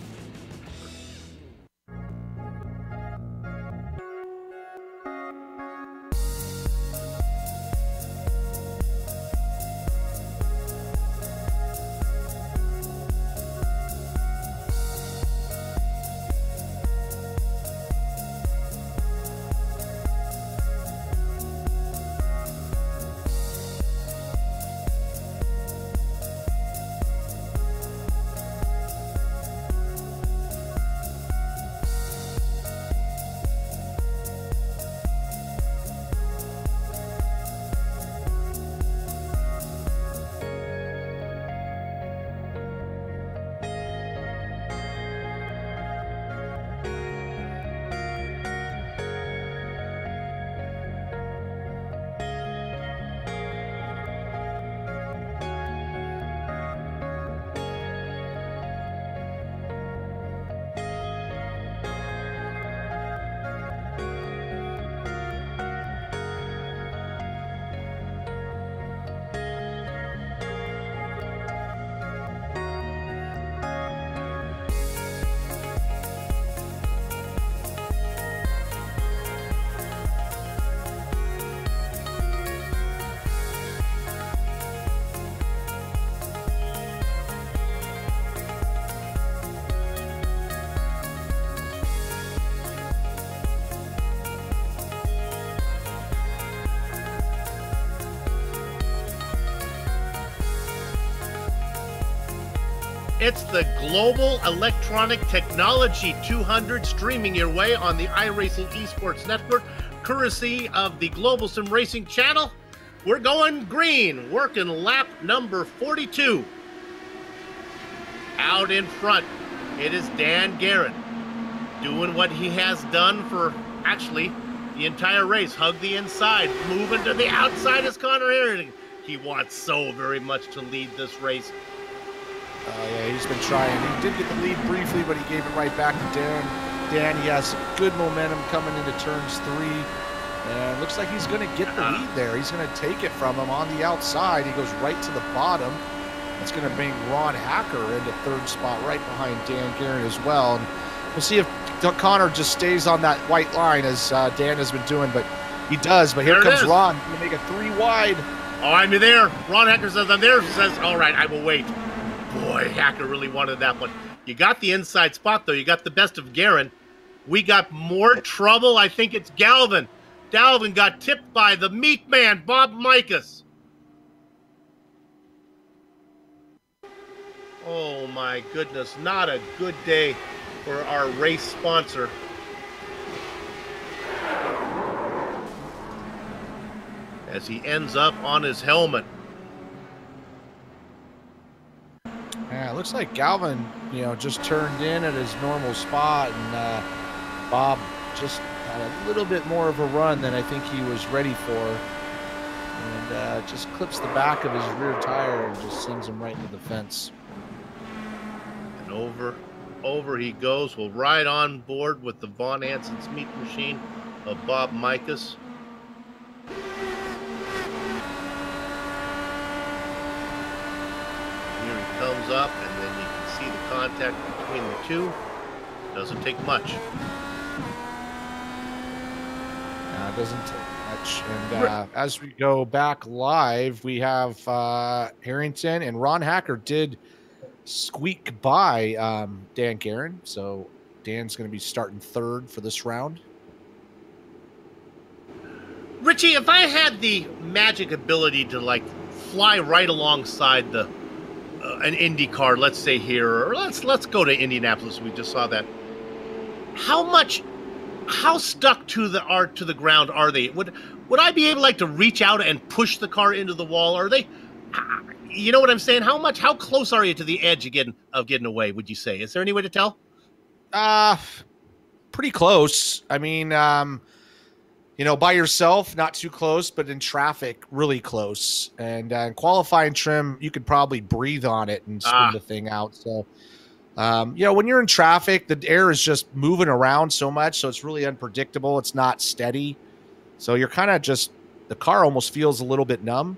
It's the Global Electronic Technology 200 streaming your way on the iRacing Esports Network, courtesy of the Global SimRacing Channel. We're going green, working lap number 42. Out in front, it is Dan Guerin doing what he has done for actually the entire race. Hug the inside, moving to the outside is Connor Herring. He wants so very much to lead this race. Yeah, he's been trying. He did get the lead briefly, but he gave it right back to Dan. Dan, he has good momentum coming into turns 3. And looks like he's going to get the lead there. He's going to take it from him on the outside. He goes right to the bottom. That's going to bring Ron Hacker into 3rd spot right behind Dan Guerin as well. And we'll see if Connor just stays on that white line as Dan has been doing, but he does. But here comes Ron. He's going to make it 3 wide. Oh, I'm there. Ron Hacker says, I'm there. Says, all right, I will wait. Boy, Hacker really wanted that one. You got the inside spot, though. You got the best of Guerin. We got more trouble. I think it's Galvin. Galvin got tipped by the meat man, Bob Mikas. Oh, my goodness. Not a good day for our race sponsor. As he ends up on his helmet. Yeah, it looks like Galvin, just turned in at his normal spot, and Bob just had a little bit more of a run than I think he was ready for, and just clips the back of his rear tire and just sends him right into the fence. And over he goes. We'll ride on board with the Von Hansen's meat machine of Bob Mikas. Here he comes up, and then you can see the contact between the two. Doesn't take much. It doesn't take much. And as we go back live, we have Harrington, and Ron Hacker did squeak by Dan Guerin. So Dan's going to be starting 3rd for this round. Richie, if I had the magic ability to fly right alongside the an IndyCar, let's say here, or let's go to Indianapolis. We just saw that. How stuck to the ground are they? Would I be able to reach out and push the car into the wall? Are they? You know what I'm saying? How close are you to the edge of getting away? Would you say? Is there any way to tell? Pretty close. I mean, by yourself, not too close, but in traffic, really close. And in qualifying trim, you could probably breathe on it and spin the thing out. So, when you're in traffic, the air is just moving around so much, so it's really unpredictable. It's not steady. So you're kind of the car almost feels a little bit numb.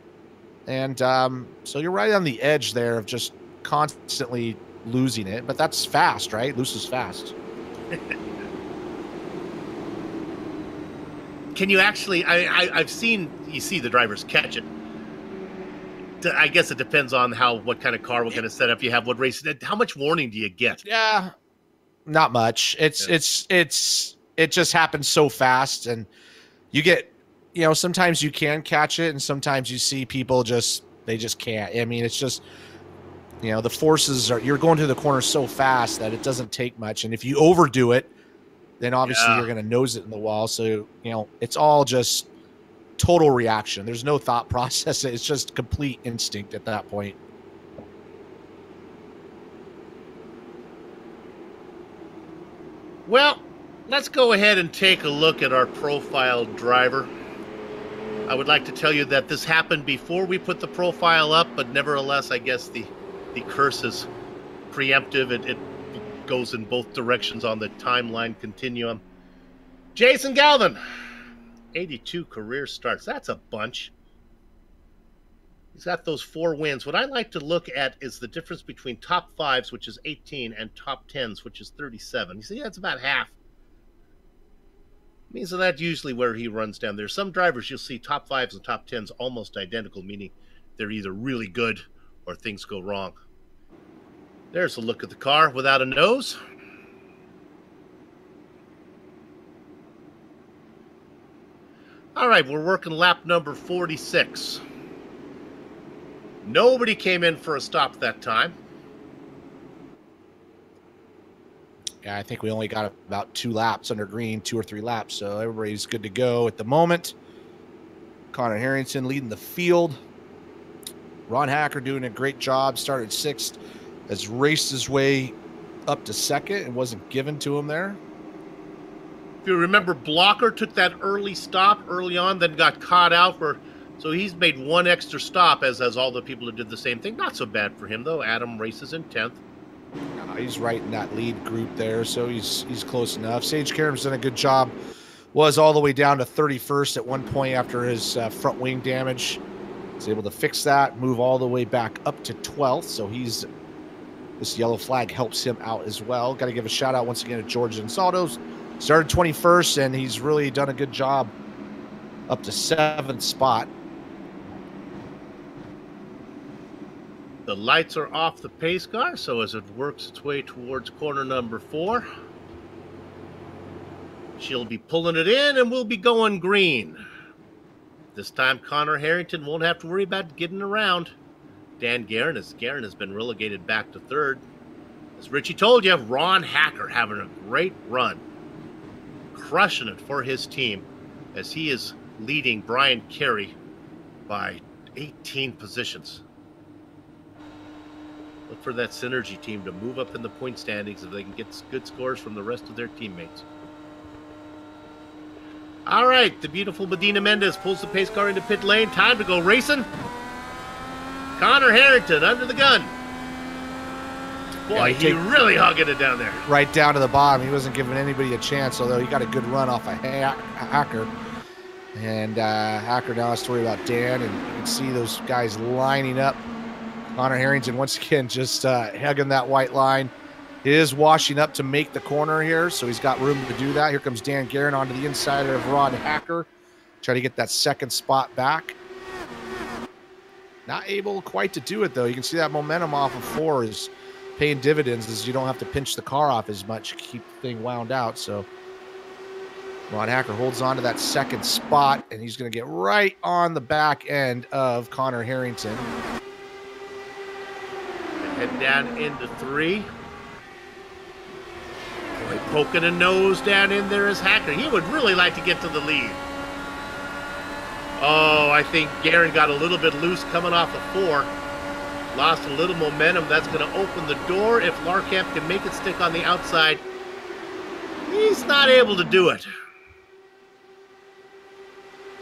And so you're right on the edge there of just constantly losing it. But that's fast, right? Loses fast. Can you actually? I've seen you see the drivers catch it. I guess it depends on what kind of car, what kind of setup you have, what race. How much warning do you get? Yeah, not much. It just happens so fast, and you get, sometimes you can catch it, and sometimes you see people they just can't. I mean, it's just, the forces you're going through the corner so fast that it doesn't take much, and if you overdo it, then obviously you're going to nose it in the wall. So, it's all just total reaction. There's no thought process. It's just complete instinct at that point. Well, let's go ahead and take a look at our profile driver. I would like to tell you that this happened before we put the profile up, but nevertheless, I guess the curse is preemptive. It goes in both directions on the timeline continuum. Jason Galvin, 82 career starts. That's a bunch. He's got those 4 wins. What I like to look at is the difference between top 5s, which is 18, and top 10s, which is 37. You see, that's about half. Means that that's usually where he runs down. There's some drivers you'll see top 5s and top 10s almost identical, meaning they're either really good or things go wrong. There's a look at the car without a nose. All right, we're working lap number 46. Nobody came in for a stop that time. Yeah, I think we only got about 2 laps under green, 2 or 3 laps, so everybody's good to go at the moment. Connor Harrington leading the field. Ron Hacker doing a great job. Started 6th, has raced his way up to 2nd and wasn't given to him there. If you remember, Blocker took that early stop early on, then got caught out so he's made 1 extra stop, as all the people who did the same thing. Not so bad for him, though. Adam races in 10th. He's right in that lead group there, so he's close enough. Sage Karam's done a good job. Was all the way down to 31st at one point after his front wing damage. He's able to fix that, move all the way back up to 12th, so this yellow flag helps him out as well. Got to give a shout out once again to George Ansaldo's. Started 21st, and he's really done a good job up to 7th spot. The lights are off the pace car, so as it works its way towards corner number 4, she'll be pulling it in, and we'll be going green. This time, Connor Harrington won't have to worry about getting around Dan Guerin, as Guerin has been relegated back to 3rd. As Richie told you, Ron Hacker having a great run, crushing it for his team, as he is leading Brian Carey by 18 positions. Look for that Synergy team to move up in the point standings if they can get good scores from the rest of their teammates. All right, the beautiful Medina Mendez pulls the pace car into pit lane. Time to go racing. Connor Harrington under the gun. Boy, he really hugging it down there. Right down to the bottom. He wasn't giving anybody a chance, although he got a good run off a Hacker. And Hacker now has to worry about Dan, and you can see those guys lining up. Connor Harrington, once again, just hugging that white line. He is washing up to make the corner here, so he's got room to do that. Here comes Dan Guerin onto the inside of Ron Hacker. Try to get that 2nd spot back. Not able quite to do it, though. You can see that momentum off of 4 is paying dividends, as you don't have to pinch the car off as much, keep the thing wound out. So Ron Hacker holds on to that 2nd spot, and he's going to get right on the back end of Connor Harrington. Head down into 3. Boy, poking a nose down in there is Hacker. He would really like to get to the lead. Oh, I think Guerin got a little bit loose coming off of 4. Lost a little momentum. That's going to open the door. If Larkamp can make it stick on the outside, he's not able to do it.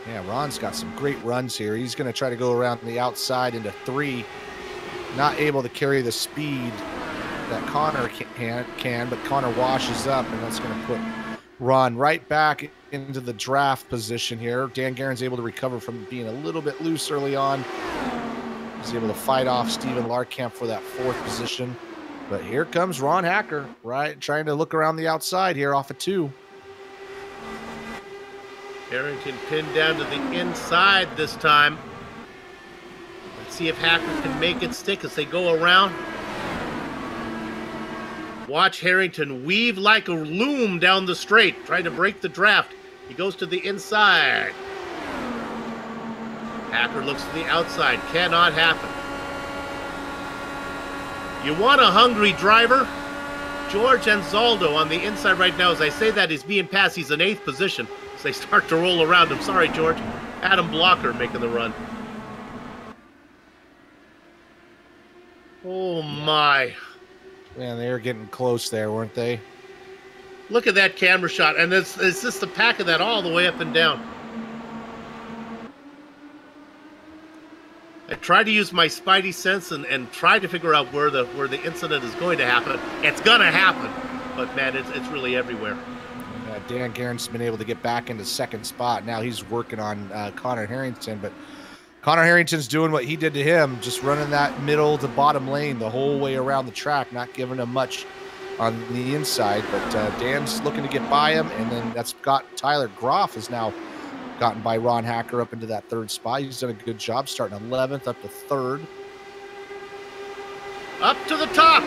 Yeah, Ron's got some great runs here. He's going to try to go around the outside into 3. Not able to carry the speed that Connor can, but Connor washes up, and that's going to put Ron right back into the draft position here. Dan Guerin's able to recover from being a little bit loose early on. He's able to fight off Steven Larkamp for that 4th position. But here comes Ron Hacker, right, trying to look around the outside here off of 2. Harrington pinned down to the inside this time. Let's see if Hacker can make it stick as they go around. Watch Harrington weave like a loom down the straight, trying to break the draft. He goes to the inside. Hacker looks to the outside. Cannot happen. You want a hungry driver? George Ansaldo on the inside right now. As I say that, he's being passed. He's in 8th position as they start to roll around him. Sorry, George. Adam Blocker making the run. Oh, my. Man, they were getting close there, weren't they? Look at that camera shot. And it's just the pack of that all the way up and down. I tried to use my spidey sense and try to figure out where the incident is going to happen. It's going to happen. But, man, it's really everywhere. Dan Guerin's been able to get back into 2nd spot. Now he's working on Connor Harrington, but Connor Harrington's doing what he did to him, just running that middle to bottom lane the whole way around the track, not giving him much on the inside. But Dan's looking to get by him, and then that's got Tyler Groff has now gotten by Ron Hacker up into that 3rd spot. He's done a good job starting 11th up to 3rd. Up to the top,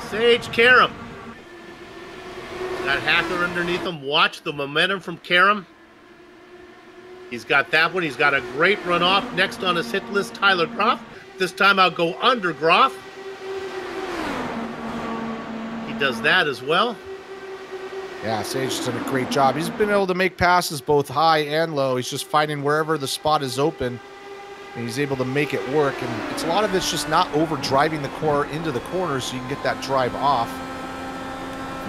Sage Karam. Got Hacker underneath him. Watch the momentum from Karam. He's got that one. He's got a great run off. Next on his hit list, Tyler Groff. This time I'll go under Groff. He does that as well. Yeah, Sage has done a great job. He's been able to make passes both high and low. He's just finding wherever the spot is open, and he's able to make it work. And it's a lot of it's just not over driving the car into the corners so you can get that drive off.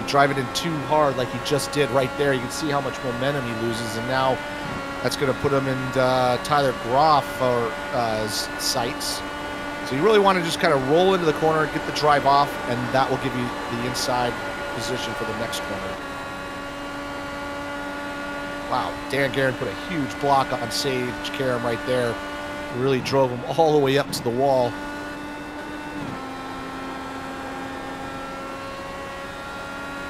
You drive it in too hard like he just did right there. You can see how much momentum he loses, and now that's going to put him in Tyler Groff sights. So you really want to just kind of roll into the corner, get the drive off, and that will give you the inside position for the next corner. Wow, Dan Guerin put a huge block on Sage Karam right there. Really drove him all the way up to the wall.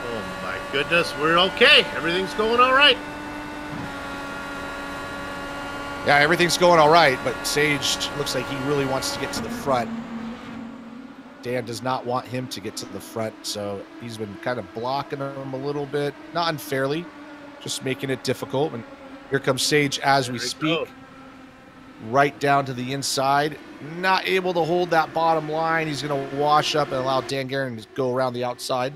Oh my goodness, we're okay. Everything's going all right. Yeah, everything's going all right, but Sage looks like he really wants to get to the front. Dan does not want him to get to the front, so he's been kind of blocking him a little bit. Not unfairly, just making it difficult. And here comes Sage as we speak. Right down to the inside. Not able to hold that bottom line. He's going to wash up and allow Dan Guerin to go around the outside.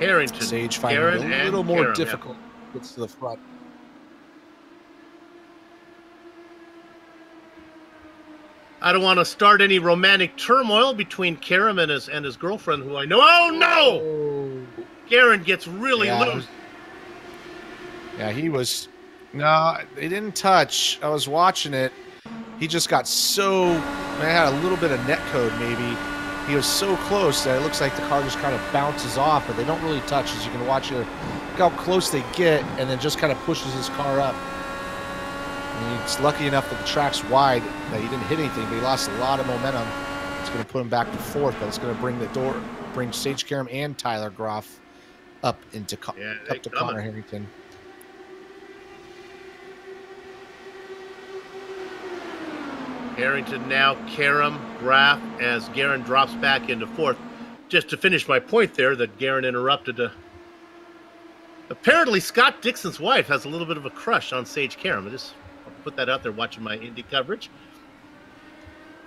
Harrington. Sage finding it a little more difficult. Gets to the front. I don't want to start any romantic turmoil between Karam and his girlfriend, who I know. Oh no! Guerin gets really loose. Yeah, he was. No, they didn't touch. I was watching it. He just got so. I had a little bit of net code maybe. He was so close that it looks like the car just kind of bounces off, but they don't really touch. As you can watch here, look how close they get, and then just kind of pushes his car up. And he's lucky enough that the track's wide that he didn't hit anything, but he lost a lot of momentum. It's going to put him back to fourth, but it's going to bring Sage Karam and Tyler Groff up into up to Connor Harrington. Harrington now, Karam, Graff, as Guerin drops back into fourth. Just to finish my point there that Guerin interrupted. Apparently, Scott Dixon's wife has a little bit of a crush on Sage Karam. I'll put that out there watching my Indy coverage.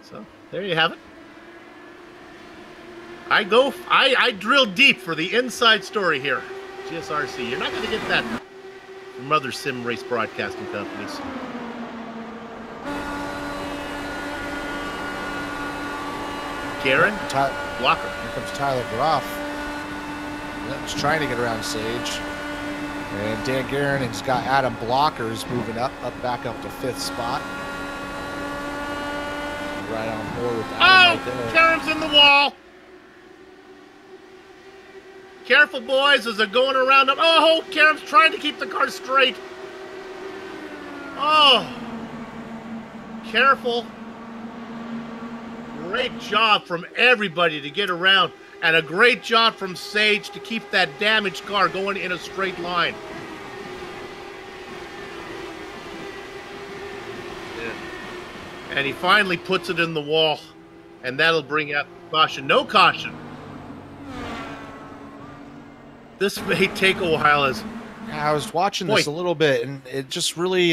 So, there you have it. I drill deep for the inside story here. GSRC. You're not going to get that from other sim race broadcasting companies. Guerin, blocker. Here comes Tyler Groff. He's trying to get around Sage. And Dan Guerin has got Adam Blockers moving back up to fifth spot. Right on board with Adam right there. Karam's in the wall. Careful, boys, as they're going around them. Oh, Karam's trying to keep the car straight. Oh, careful. Great job from everybody to get around, and a great job from Sage to keep that damaged car going in a straight line. Yeah. And he finally puts it in the wall, and that'll bring out caution. No caution. This may take a while. I was watching this a little bit, and it just really,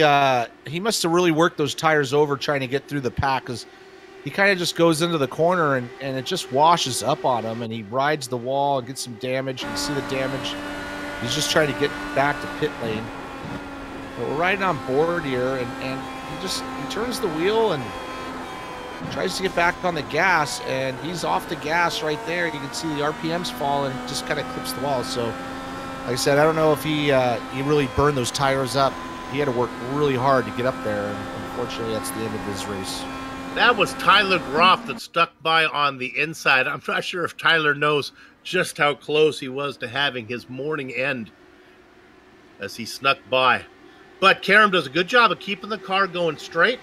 he must have really worked those tires over trying to get through the pack, because he kind of just goes into the corner and it just washes up on him, and he rides the wall and gets some damage. You can see the damage. He's just trying to get back to pit lane. But we're riding on board here, and he turns the wheel and tries to get back on the gas, and he's off the gas right there. You can see the RPMs fall, and just kind of clips the wall. So, like I said, I don't know if he really burned those tires up. He had to work really hard to get up there, and unfortunately, that's the end of his race. That was Tyler Groff that stuck by on the inside. I'm not sure if Tyler knows just how close he was to having his morning end as he snuck by. But Karam does a good job of keeping the car going straight.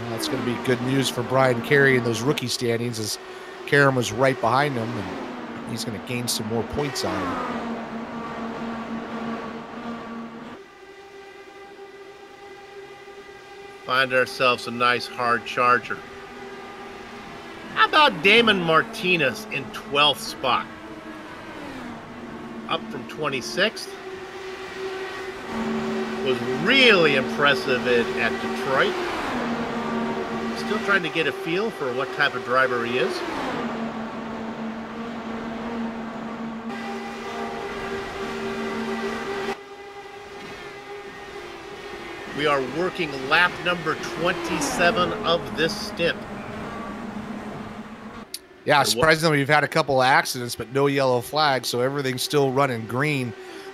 That's going to be good news for Brian Carey in those rookie standings, as Karam was right behind him, and he's going to gain some more points on him. Find ourselves a nice hard charger. How about Damon Martinez in 12th spot? Up from 26th. Was really impressive at Detroit. Still trying to get a feel for what type of driver he is. We are working lap number 27 of this stint. Yeah, surprisingly, we've had a couple accidents, but no yellow flags, so everything's still running green.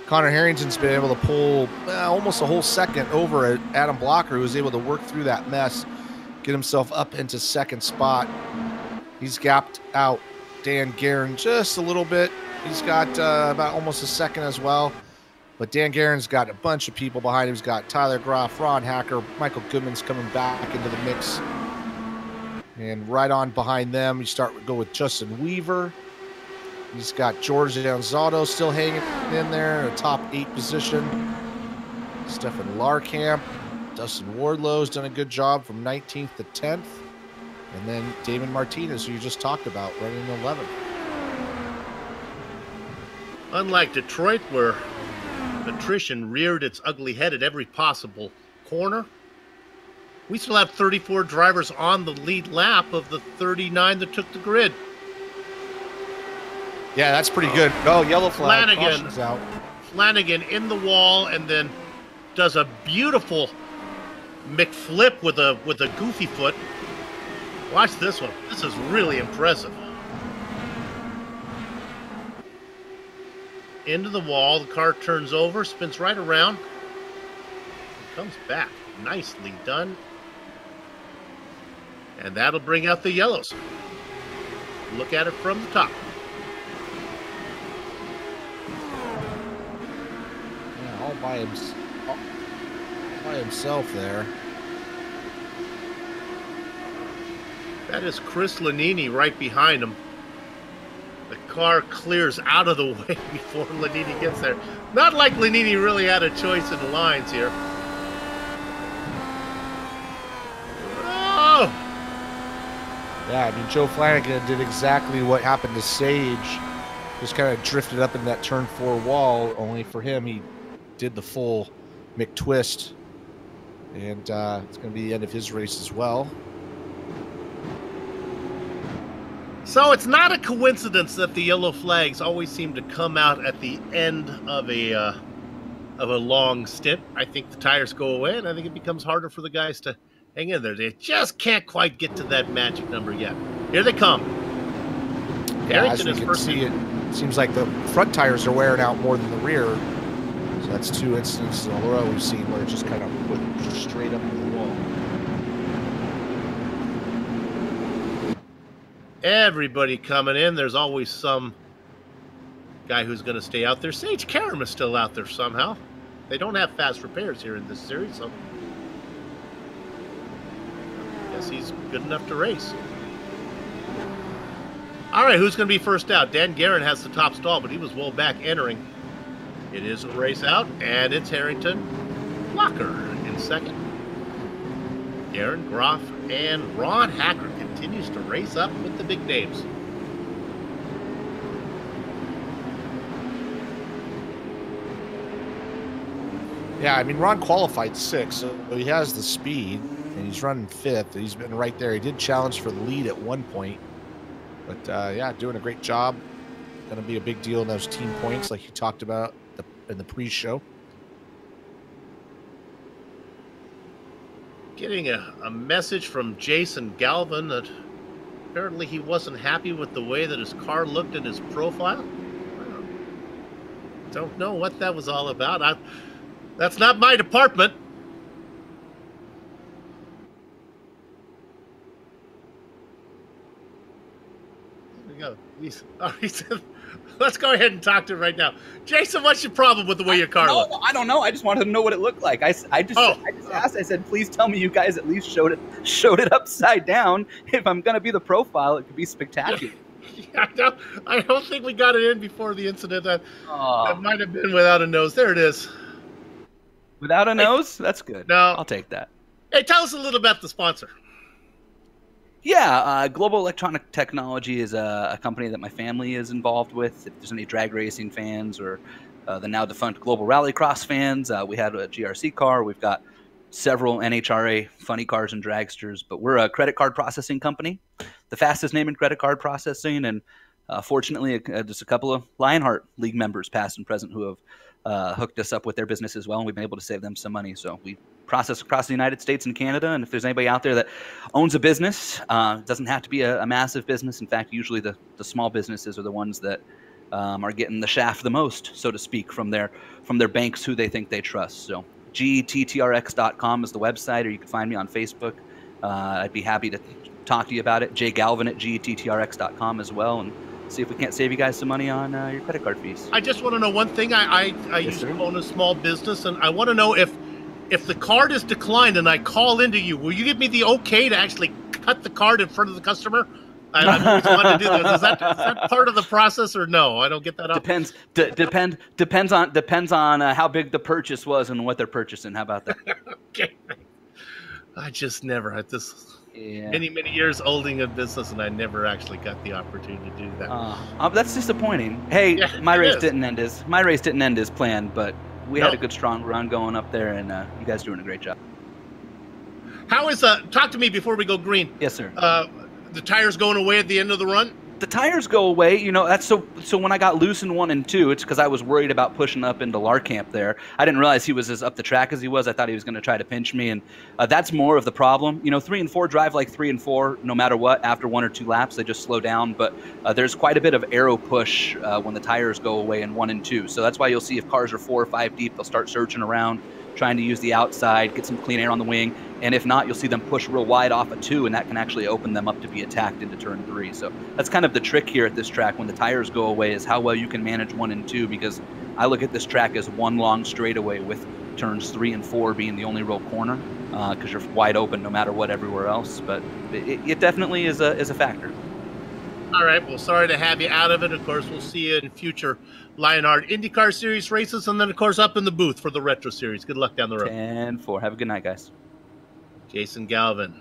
Connor Harrington's been able to pull almost a whole second over at Adam Blocker, who was able to work through that mess, get himself up into second spot. He's gapped out Dan Guerin just a little bit. He's got about almost a second as well. But Dan Guerin's got a bunch of people behind him. He's got Tyler Groff, Ron Hacker, Michael Goodman's coming back into the mix. And right on behind them, go with Justin Weaver. He's got George Anzaldo still hanging in there in a top 8 position. Stefan Larkamp. Dustin Wardlow's done a good job from 19th to 10th. And then Damon Martinez, who you just talked about, running 11th. Unlike Detroit, where attrition reared its ugly head at every possible corner, we still have 34 drivers on the lead lap of the 39 that took the grid. Yeah, that's pretty good. Oh, yellow flag. Flanagan out. Flanagan in the wall and then does a beautiful McFlip with a goofy foot. Watch this one. This is really impressive. Into the wall, the car turns over, spins right around, and comes back. Nicely done. And that'll bring out the yellows. Look at it from the top. Yeah, all by himself there. That is Chris Lanini right behind him. The car clears out of the way before Lanini gets there. Not like Lanini really had a choice in the lines here. Oh! Yeah, I mean, Joe Flanagan did exactly what happened to Sage. Just kind of drifted up in that turn 4 wall. Only for him, he did the full McTwist. And it's going to be the end of his race as well. So it's not a coincidence that the yellow flags always seem to come out at the end of a long stint. I think the tires go away, and I think it becomes harder for the guys to hang in there. They just can't quite get to that magic number yet. Here they come. Yeah, as you can see, it seems like the front tires are wearing out more than the rear. So that's 2 instances in a row we've seen where it just kind of put just straight up to the wall. Everybody coming in. There's always some guy who's going to stay out there. Sage Karam is still out there somehow. They don't have fast repairs here in this series, so I guess he's good enough to race. All right, who's going to be first out? Dan Guerin has the top stall, but he was well back entering. It is a race out, and it's Harrington Blocker in second. Guerin, Groff, and Ron Hacker continues to race up with the big names. Yeah, I mean, Ron qualified 6th, so he has the speed, and he's running 5th. He's been right there. He did challenge for the lead at one point. But, yeah, doing a great job. Going to be a big deal in those team points like you talked about in the pre-show. Getting a message from Jason Galvin that apparently he wasn't happy with the way that his car looked in his profile. I don't know what that was all about. That's not my department. There we go. Let's go ahead and talk to him right now. Jason, what's your problem with the way your car looks? I don't know. I just wanted to know what it looked like. I just asked. I said, please tell me you guys at least showed it upside down. If I'm going to be the profile, it could be spectacular. Yeah, I don't think we got it in before the incident. That might have been without a nose. There it is. Without a nose? That's good. No. I'll take that. Hey, tell us a little about the sponsor. Yeah, Global Electronic Technology is a company that my family is involved with. If there's any drag racing fans or the now defunct Global Rallycross fans, we had a GRC car. We've got several NHRA funny cars and dragsters, but we're a credit card processing company, the fastest name in credit card processing, and fortunately, just a couple of Lionheart League members, past and present, who have hooked us up with their business as well, and we've been able to save them some money. So we process across the United States and Canada, and if there's anybody out there that owns a business, it doesn't have to be a massive business. In fact, usually the small businesses are the ones that are getting the shaft the most, so to speak, from their banks who they think they trust. So gettrx.com is the website, or you can find me on Facebook. I'd be happy to talk to you about it. jgalvin@gettrx.com as well, and see if we can't save you guys some money on your credit card fees. I just want to know one thing. I used to own a small business, and I want to know if the card is declined and I call into you, will you give me the okay to actually cut the card in front of the customer? I've always wanted to do that. Is that part of the process or no? I don't get that. Depends on how big the purchase was and what they're purchasing. How about that? Okay. I just never had this. Yeah. Many years holding a business, and I never actually got the opportunity to do that. That's disappointing. Hey, yeah, my race didn't end as planned, but we had a good strong run going up there, and you guys are doing a great job. How is talk to me before we go green? Yes, sir. The tires going away at the end of the run? The tires go away, you know. That's so when I got loose in 1 and 2, it's because I was worried about pushing up into Larkamp there. I didn't realize he was as up the track as he was. I thought he was going to try to pinch me, and that's more of the problem. You know, 3 and 4 drive like 3 and 4 no matter what. After 1 or 2 laps, they just slow down, but there's quite a bit of aero push when the tires go away in 1 and 2. So that's why you'll see if cars are 4 or 5 deep, they'll start searching around, trying to use the outside, get some clean air on the wing, and if not, you'll see them push real wide off of 2, and that can actually open them up to be attacked into turn 3. So that's kind of the trick here at this track when the tires go away, is how well you can manage 1 and 2, because I look at this track as one long straightaway with turns 3 and 4 being the only real corner, because you're wide open no matter what everywhere else. But it definitely is a factor. All right, well, sorry to have you out of it. Of course, we'll see you in future Lionheart IndyCar Series races, and then, of course, up in the booth for the Retro Series. Good luck down the road. 10-4. Have a good night, guys. Jason Galvin.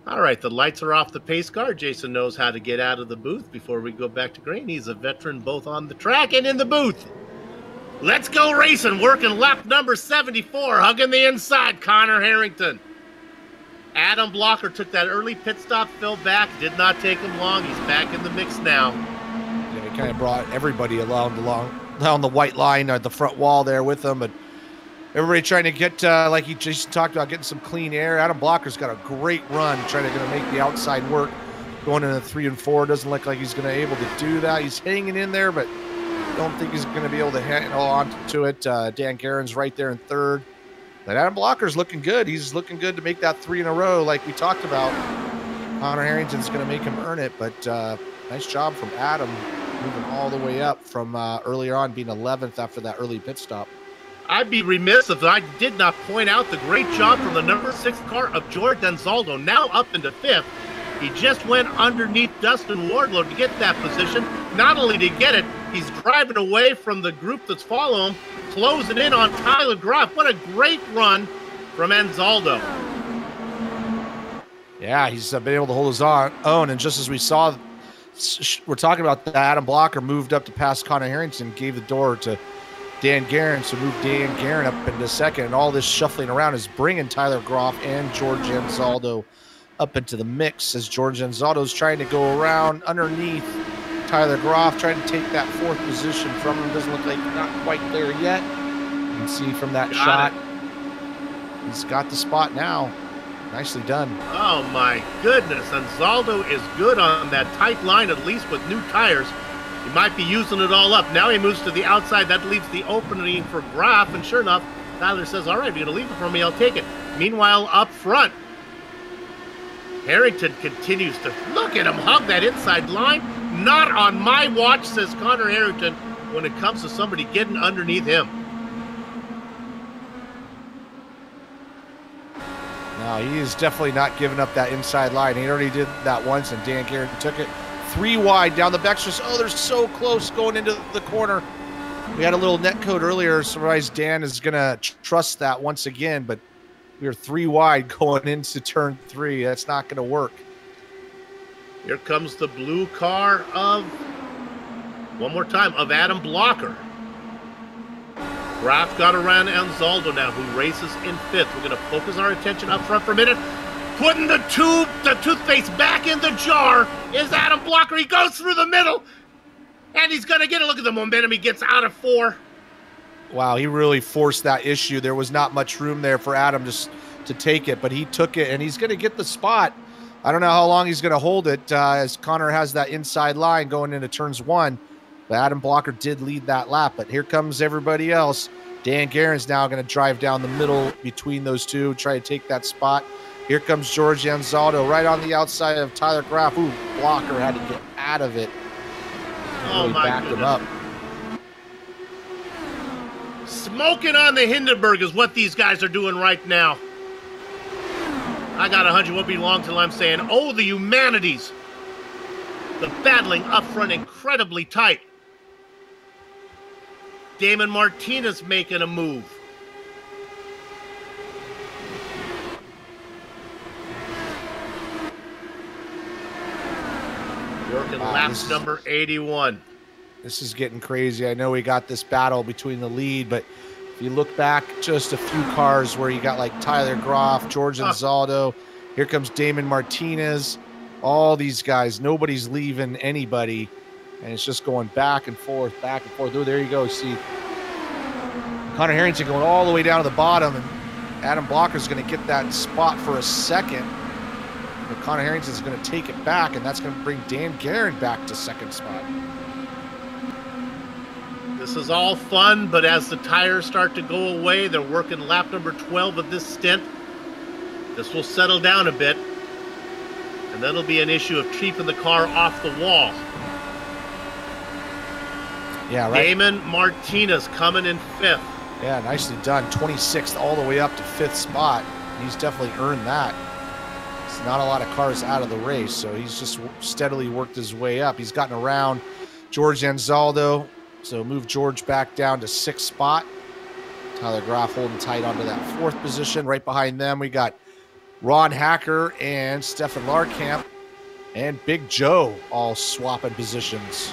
All right, the lights are off the pace car. Jason knows how to get out of the booth before we go back to green. He's a veteran both on the track and in the booth. Let's go racing, working lap number 74, hugging the inside, Connor Harrington. Adam Blocker took that early pit stop, fell back, did not take him long. He's back in the mix now. Yeah, he kind of brought everybody along the white line at the front wall there with him, but everybody trying to get, like he just talked about, getting some clean air. Adam Blocker's got a great run, trying to make the outside work, going into 3 and 4. Doesn't look like he's going to be able to do that. He's hanging in there, but don't think he's going to be able to hang on to it. Dan Guerin's right there in 3rd. But Adam Blocker's looking good. He's looking good to make that 3 in a row like we talked about. Connor Harrington's going to make him earn it, but nice job from Adam, moving all the way up from earlier on, being 11th after that early pit stop. I'd be remiss if I did not point out the great job from the number 6 car of George Anzaldo, now up into 5th. He just went underneath Dustin Wardlow to get that position. Not only did he get it, he's driving away from the group that's following him, closing in on Tyler Groff. What a great run from Anzaldo. Yeah, he's been able to hold his own, and just as we saw, we're talking about that, Adam Blocker moved up to pass Connor Harrington, gave the door to Dan Guerin, so moved Dan Guerin up into 2nd, and all this shuffling around is bringing Tyler Groff and George Anzaldo up into the mix as George Anzaldo's trying to go around underneath Tyler Groff, trying to take that 4th position from him. Doesn't look like not quite there yet. You can see from that shot, he's got the spot now. Nicely done. Oh my goodness, Anzaldo is good on that tight line, at least with new tires. He might be using it all up. Now he moves to the outside. That leaves the opening for Groff, and sure enough, Tyler says, all right, if you're going to leave it for me, I'll take it. Meanwhile, up front, Harrington continues to look at him hug that inside line. Not on my watch, says Connor Harrington, when it comes to somebody getting underneath him. No, he is definitely not giving up that inside line. He already did that once, and Dan Guerin took it 3 wide down the backstretch. Oh, they're so close going into the corner. We had a little net code earlier. Surprised Dan is going to trust that once again, but we are 3 wide going into turn 3. That's not going to work. Here comes the blue car of, one more time, of Adam Blocker. Graf got around Anzaldo now, who races in 5th. We're going to focus our attention up front for a minute. Putting the toothpaste back in the jar is Adam Blocker. He goes through the middle, and he's going to get a look at the momentum. He gets out of 4. Wow, he really forced that issue. There was not much room there for Adam just to take it, but he took it, and he's going to get the spot. I don't know how long he's going to hold it as Connor has that inside line going into turns 1. But Adam Blocker did lead that lap, but here comes everybody else. Dan Guerin's now going to drive down the middle between those two, try to take that spot. Here comes George Anzaldo right on the outside of Tyler Graf. Ooh, Blocker had to get out of it. Oh, really my backed goodness. him up. Smoking on the Hindenburg is what these guys are doing right now. I got a hunch it won't be long till I'm saying, oh, the humanities. The battling up front incredibly tight. Damon Martinez making a move. Working lap number 81. This is getting crazy. I know we got this battle between the lead, but if you look back just a few cars where you got like Tyler Graf, George Anzaldo, here comes Damon Martinez, all these guys, nobody's leaving anybody, and it's just going back and forth, back and forth. Oh, there you go. See Connor Harrington going all the way down to the bottom, and Adam Blocker's going to get that spot for a second. But Connor Harrington's going to take it back, and that's going to bring Dan Guerin back to second spot. This is all fun, but as the tires start to go away, they're working lap number 12 of this stint. This will settle down a bit, and that'll be an issue of keeping the car off the wall. Yeah, right. Damon Martinez coming in 5th. Yeah, nicely done. 26th all the way up to 5th spot. He's definitely earned that. It's not a lot of cars out of the race, so he's just steadily worked his way up. He's gotten around George Anzaldo, so move George back down to 6th spot. Tyler Graf holding tight onto that 4th position. Right behind them, we got Ron Hacker and Stefan Larkamp and Big Joe all swapping positions.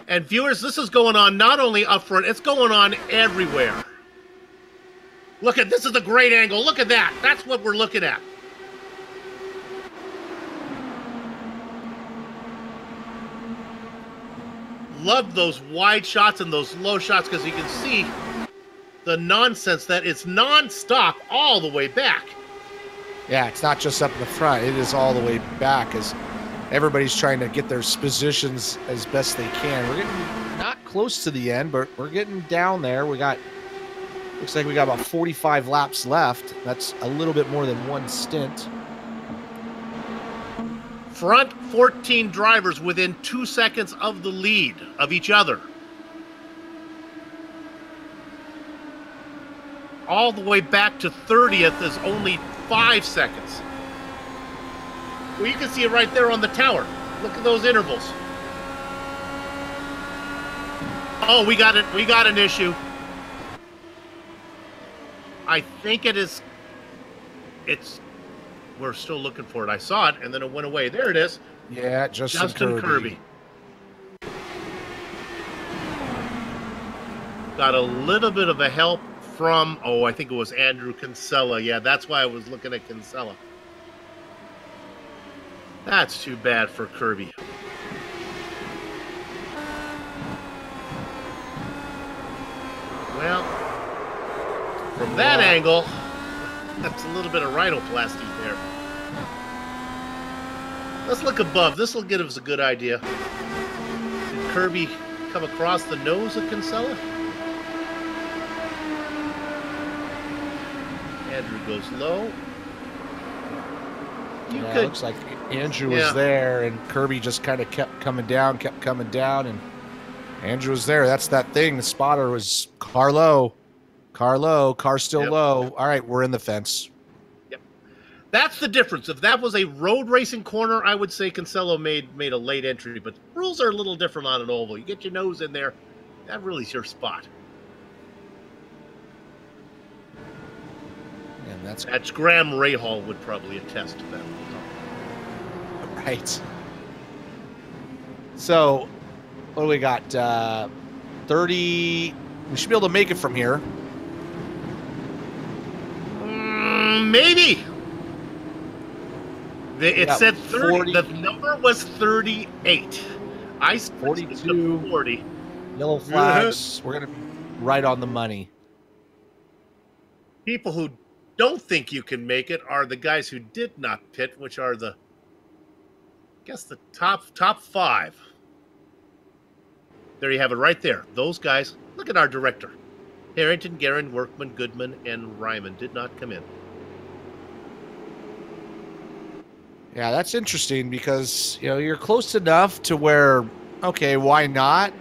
And viewers, this is going on not only up front, it's going on everywhere. Look at this is a great angle. Look at that. That's what we're looking at. Love those wide shots and those low shots because you can see the nonsense that it's non-stop all the way back. Yeah, it's not just up in the front. It is all the way back as everybody's trying to get their positions as best they can. We're getting not close to the end, but we're getting down there. Looks like we got about 45 laps left. That's a little bit more than one stint. Front 14 drivers within 2 seconds of the lead of each other. All the way back to 30th is only 5 seconds. Well, you can see it right there on the tower. Look at those intervals. Oh, we got it. We got an issue. I think it is. We're still looking for it. I saw it, and then it went away. There it is. Yeah, Justin Kirby. Got a little bit of a help from, I think it was Andrew Kinsella. Yeah, that's why I was looking at Kinsella. That's too bad for Kirby. Well, from that angle, that's a little bit of rhinoplasty there. Let's look above. This will give us a good idea. Did Kirby come across the nose of Kinsella? Andrew goes low. It looks like Andrew was there, and Kirby just kind of kept coming down, and Andrew was there. That's that thing. The spotter was car low. Car still low. All right, we're in the fence. Yep. That's the difference. If that was a road racing corner, I would say Kinsella made a late entry, but rules are a little different on an oval. You get your nose in there, that really is your spot. And that's Graham Rahal would probably attest to that. Right. So, what do we got? 30. We should be able to make it from here. Maybe. It said 30. 40. The number was 38. I 42. 40. Yellow flags. We're going to be right on the money. People who don't think you can make it are the guys who did not pit, which are the, I guess, the top 5. There you have it right there. Those guys. Look at our director. Harrington, Guerin, Workman, Goodman, and Ryman did not come in. Yeah, that's interesting because, you know, you're close enough to where, okay, why not?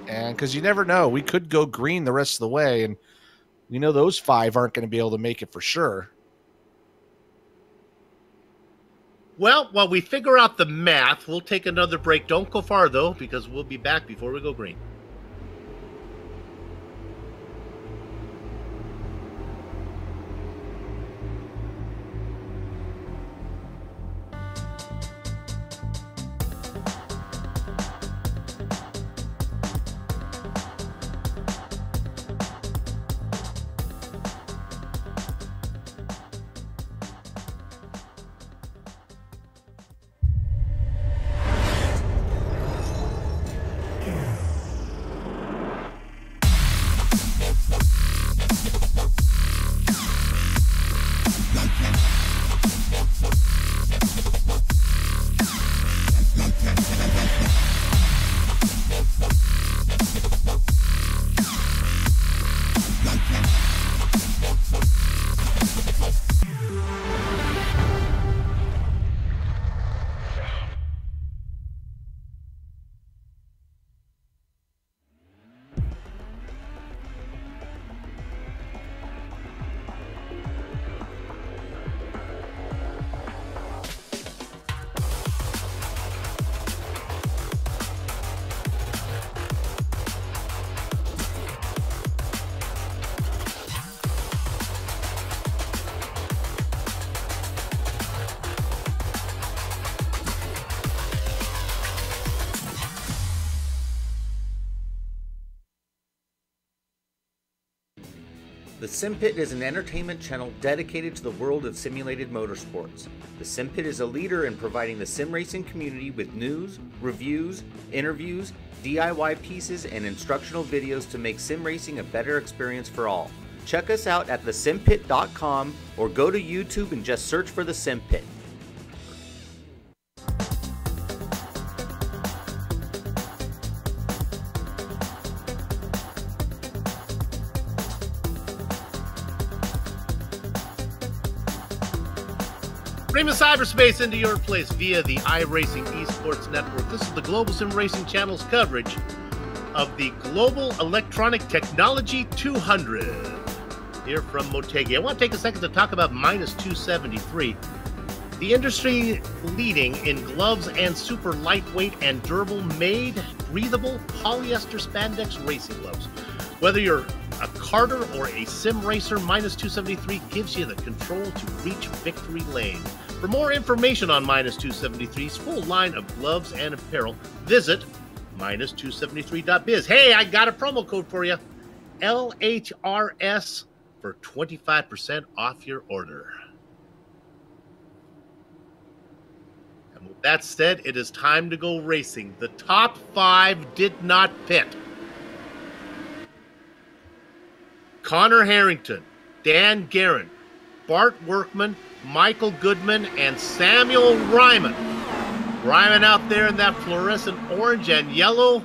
And because you never know. We could go green the rest of the way, and we know those 5 aren't going to be able to make it for sure. Well, while we figure out the math, we'll take another break. Don't go far, though, because we'll be back before we go green. The Sim Pit is an entertainment channel dedicated to the world of simulated motorsports. The Sim Pit is a leader in providing the sim racing community with news, reviews, interviews, DIY pieces, and instructional videos to make sim racing a better experience for all. Check us out at thesimpit.com or go to YouTube and just search for The Sim Pit. Stream of cyberspace into your place via the iRacing Esports Network. This is the Global SimRacing Channel's coverage of the Global Electronic Technology 200 here from Motegi. I want to take a second to talk about Minus 273, the industry leading in gloves and super lightweight and durable made breathable polyester spandex racing gloves. Whether you're a karter or a sim racer, Minus 273 gives you the control to reach victory lane. For more information on Minus 273's full line of gloves and apparel, visit minus273.biz. Hey, I got a promo code for you, LHRS, for 25% off your order. And with that said, it is time to go racing. The top 5 did not pit. Connor Harrington, Dan Guerin, Bart Workman, Michael Goodman, and Samuel Ryman. Ryman out there in that fluorescent orange and yellow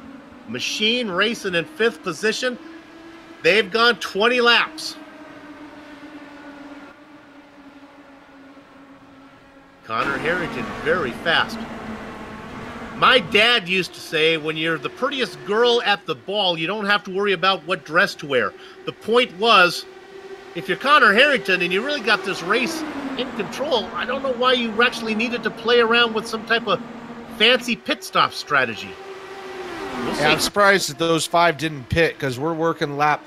machine racing in 5th position. They've gone 20 laps. Connor Harrington, very fast. My dad used to say, when you're the prettiest girl at the ball, you don't have to worry about what dress to wear. The point was, if you're Connor Harrington and you really got this race in control, I don't know why you actually needed to play around with some type of fancy pit stop strategy. We'll see. I'm surprised that those 5 didn't pit because we're working lap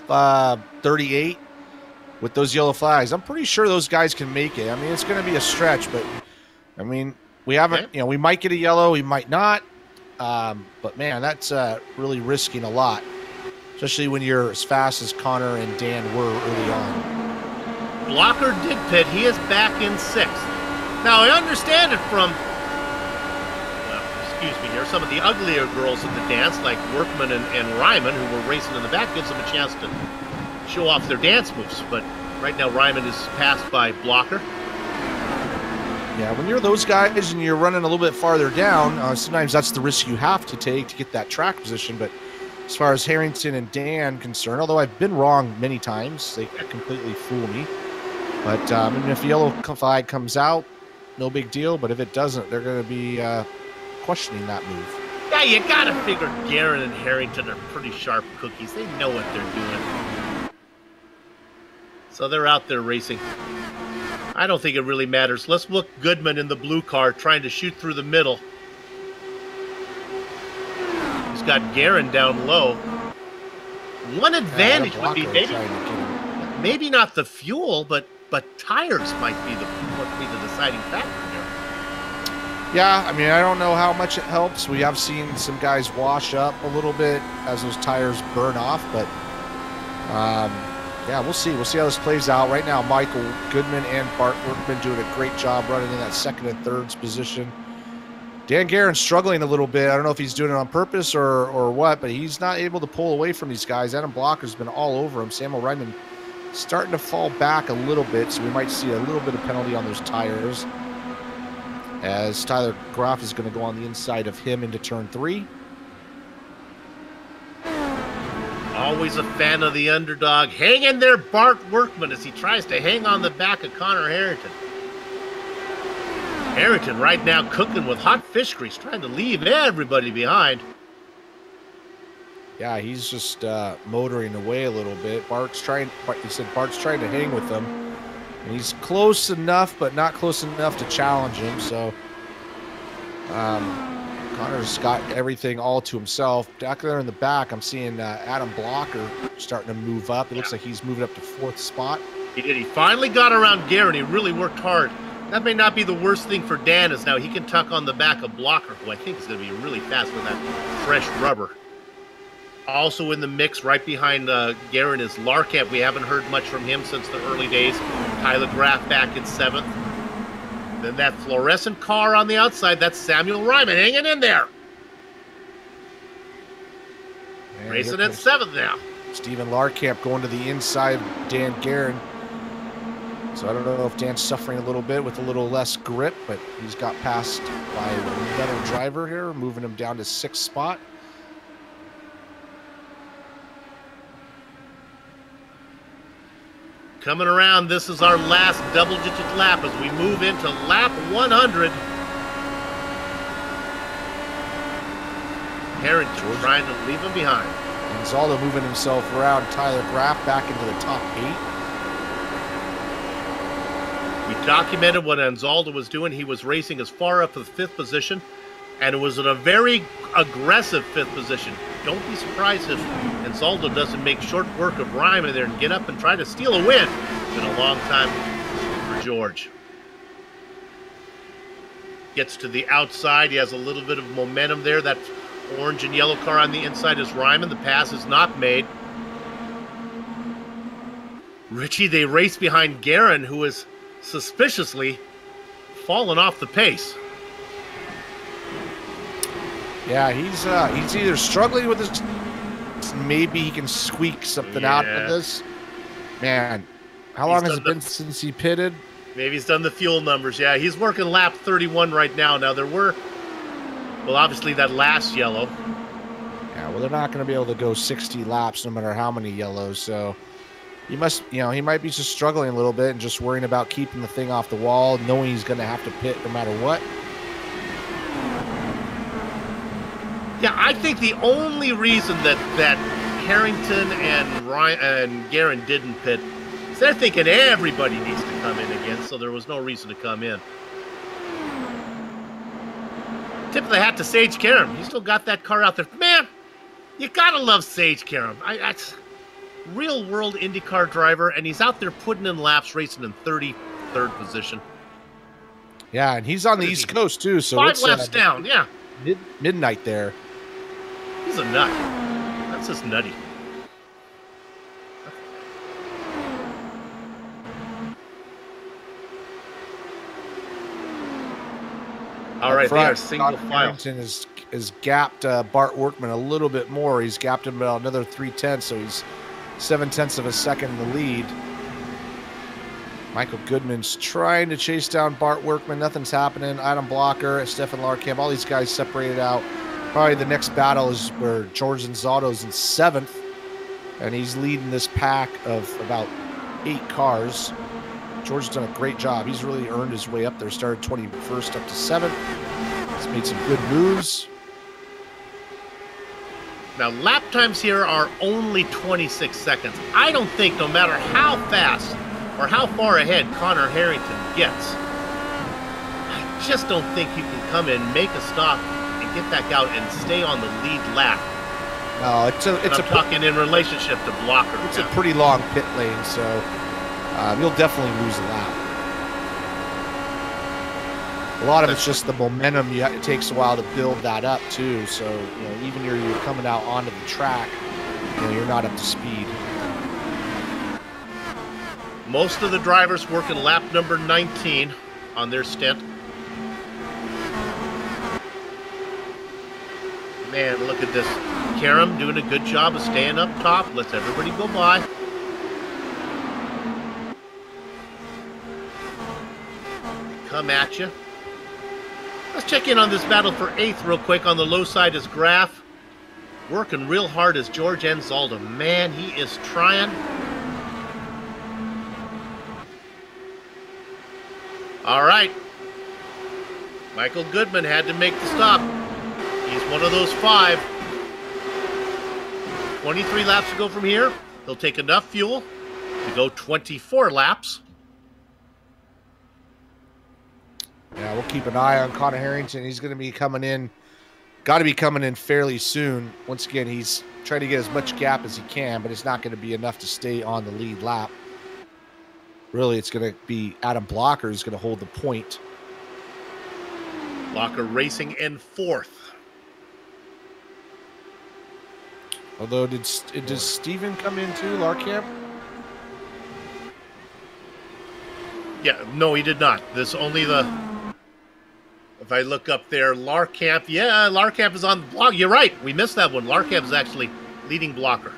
38 with those yellow flags. I'm pretty sure those guys can make it. I mean, it's going to be a stretch, but I mean, we haven't, you know, we might get a yellow, we might not. But man, that's really risking a lot. especially when you're as fast as Connor and Dan were early on. Blocker did pit. He is back in 6th. Now, I understand it from, well, excuse me here, some of the uglier girls at the dance, like Workman and Ryman, who were racing in the back, gives them a chance to show off their dance moves. But right now, Ryman is passed by Blocker. Yeah, when you're those guys and you're running a little bit farther down, sometimes that's the risk you have to take to get that track position. But as far as Harrington and Dan concerned, although I've been wrong many times, they completely fool me. But if yellow flag comes out, no big deal. But if it doesn't, they're going to be questioning that move. Yeah, you got to figure Guerin and Harrington are pretty sharp cookies. They know what they're doing. So they're out there racing. I don't think it really matters. Let's look Goodman in the blue car trying to shoot through the middle. He's got Guerin down low. One advantage would be maybe not the fuel, but tires might be the deciding factor here. Yeah, I mean, I don't know how much it helps. We have seen some guys wash up a little bit as those tires burn off, but yeah, we'll see. We'll see how this plays out. Right now, Michael Goodman and Bart Workman doing a great job running in that 2nd and 3rd position. Dan Guerin struggling a little bit. I don't know if he's doing it on purpose or what, but he's not able to pull away from these guys. Adam Blocker's been all over him. Samuel Ryman starting to fall back a little bit, so we might see a little bit of penalty on those tires, as Tyler Groff is going to go on the inside of him into turn 3. Always a fan of the underdog. Hang in there, Bart Workman, as he tries to hang on the back of Connor Harrington. Harrington right now cooking with hot fish grease, trying to leave everybody behind. Yeah, he's just motoring away a little bit. Bart's trying to hang with him. And he's close enough, but not close enough to challenge him. So Connor's got everything all to himself. Back there in the back, I'm seeing Adam Blocker starting to move up. It looks like he's moving up to 4th spot. He did. He finally got around Guerin. He really worked hard. That may not be the worst thing for Dan, as now he can tuck on the back of Blocker, who I think is going to be really fast with that fresh rubber. Also in the mix, right behind Guerin, is Larkamp. We haven't heard much from him since the early days. Tyler Graff back in 7th. Then that fluorescent car on the outside, that's Samuel Ryman hanging in there. And racing at 7th now. Stephen Larkamp going to the inside, Dan Guerin. So I don't know if Dan's suffering a little bit with a little less grip, but he's got passed by another driver here, moving him down to 6th spot. Coming around, this is our last double-digit lap as we move into lap 100. Harrington trying to leave him behind. Anzaldo moving himself around. Tyler Graff back into the top 8. We documented what Anzaldo was doing. He was racing as far up to the 5th position, and it was in a very aggressive 5th position. Don't be surprised if Anzaldo doesn't make short work of Ryman there and get up and try to steal a win. It's been a long time for George. Gets to the outside. He has a little bit of momentum there. That orange and yellow car on the inside is Ryman. The pass is not made. Richie, they race behind Guerin, who is suspiciously fallen off the pace. Yeah, he's either struggling with this, maybe he can squeak something out of this. Man, how long has it been since he pitted? Maybe he's done the fuel numbers. Yeah, he's working lap 31 right now. Now there were, well, obviously that last yellow. Yeah, well, they're not going to be able to go 60 laps no matter how many yellows. So he must, he might be just struggling a little bit and just worrying about keeping the thing off the wall, knowing he's going to have to pit no matter what. Yeah, I think the only reason that Harrington and Guerin didn't pit is they're thinking everybody needs to come in again, so there was no reason to come in. Tip of the hat to Sage Karam. He still got that car out there. Man, you gotta love Sage Karam. Real world IndyCar driver, and he's out there putting in laps, racing in 33rd position. Yeah, and he's on the East Coast too, so 5 laps down. Yeah, midnight there. He's a nut. That's just nutty. All right, they front, are single Scott file. Harrington is gapped Bart Workman a little bit more. He's gapped him about another 0.3, so he's 0.7 of a second in the lead. Michael Goodman's trying to chase down Bart Workman. Nothing's happening. Adam Blocker, Stefan Larkamp, all these guys separated out. Probably the next battle is where George Zanzato's in 7th, and he's leading this pack of about 8 cars. George's done a great job. He's really earned his way up there. Started 21st up to 7th. He's made some good moves. Now, lap times here are only 26 seconds. I don't think, no matter how fast or how far ahead Connor Harrington gets, I just don't think you can come in, make a stop, and get back out and stay on the lead lap. No, I'm talking in relationship to Blocker. It's a pretty long pit lane, so you'll definitely lose a lap. A lot of it's just the momentum. It takes a while to build that up too. So even you're coming out onto the track, you're not up to speed. Most of the drivers working lap number 19 on their stint. Man, look at this. Karam doing a good job of staying up top. Lets everybody go by. Come at you. Let's check in on this battle for 8th real quick. On the low side is Graf. Working real hard is George Enzalda. Man, he is trying. All right. Michael Goodman had to make the stop. He's one of those 5. 23 laps to go from here. He'll take enough fuel to go 24 laps. Yeah, we'll keep an eye on Connor Harrington. He's going to be coming in, got to be coming in fairly soon. Once again, he's trying to get as much gap as he can, but it's not going to be enough to stay on the lead lap. Really, it's going to be Adam Blocker who's going to hold the point. Blocker racing in 4th. Although, does Steven come in too, Larkamp? Yeah, no, he did not. This only the... If I look up there, Larkamp, yeah, Larkamp is on the block. You're right. We missed that one. Larkamp is actually leading Blocker.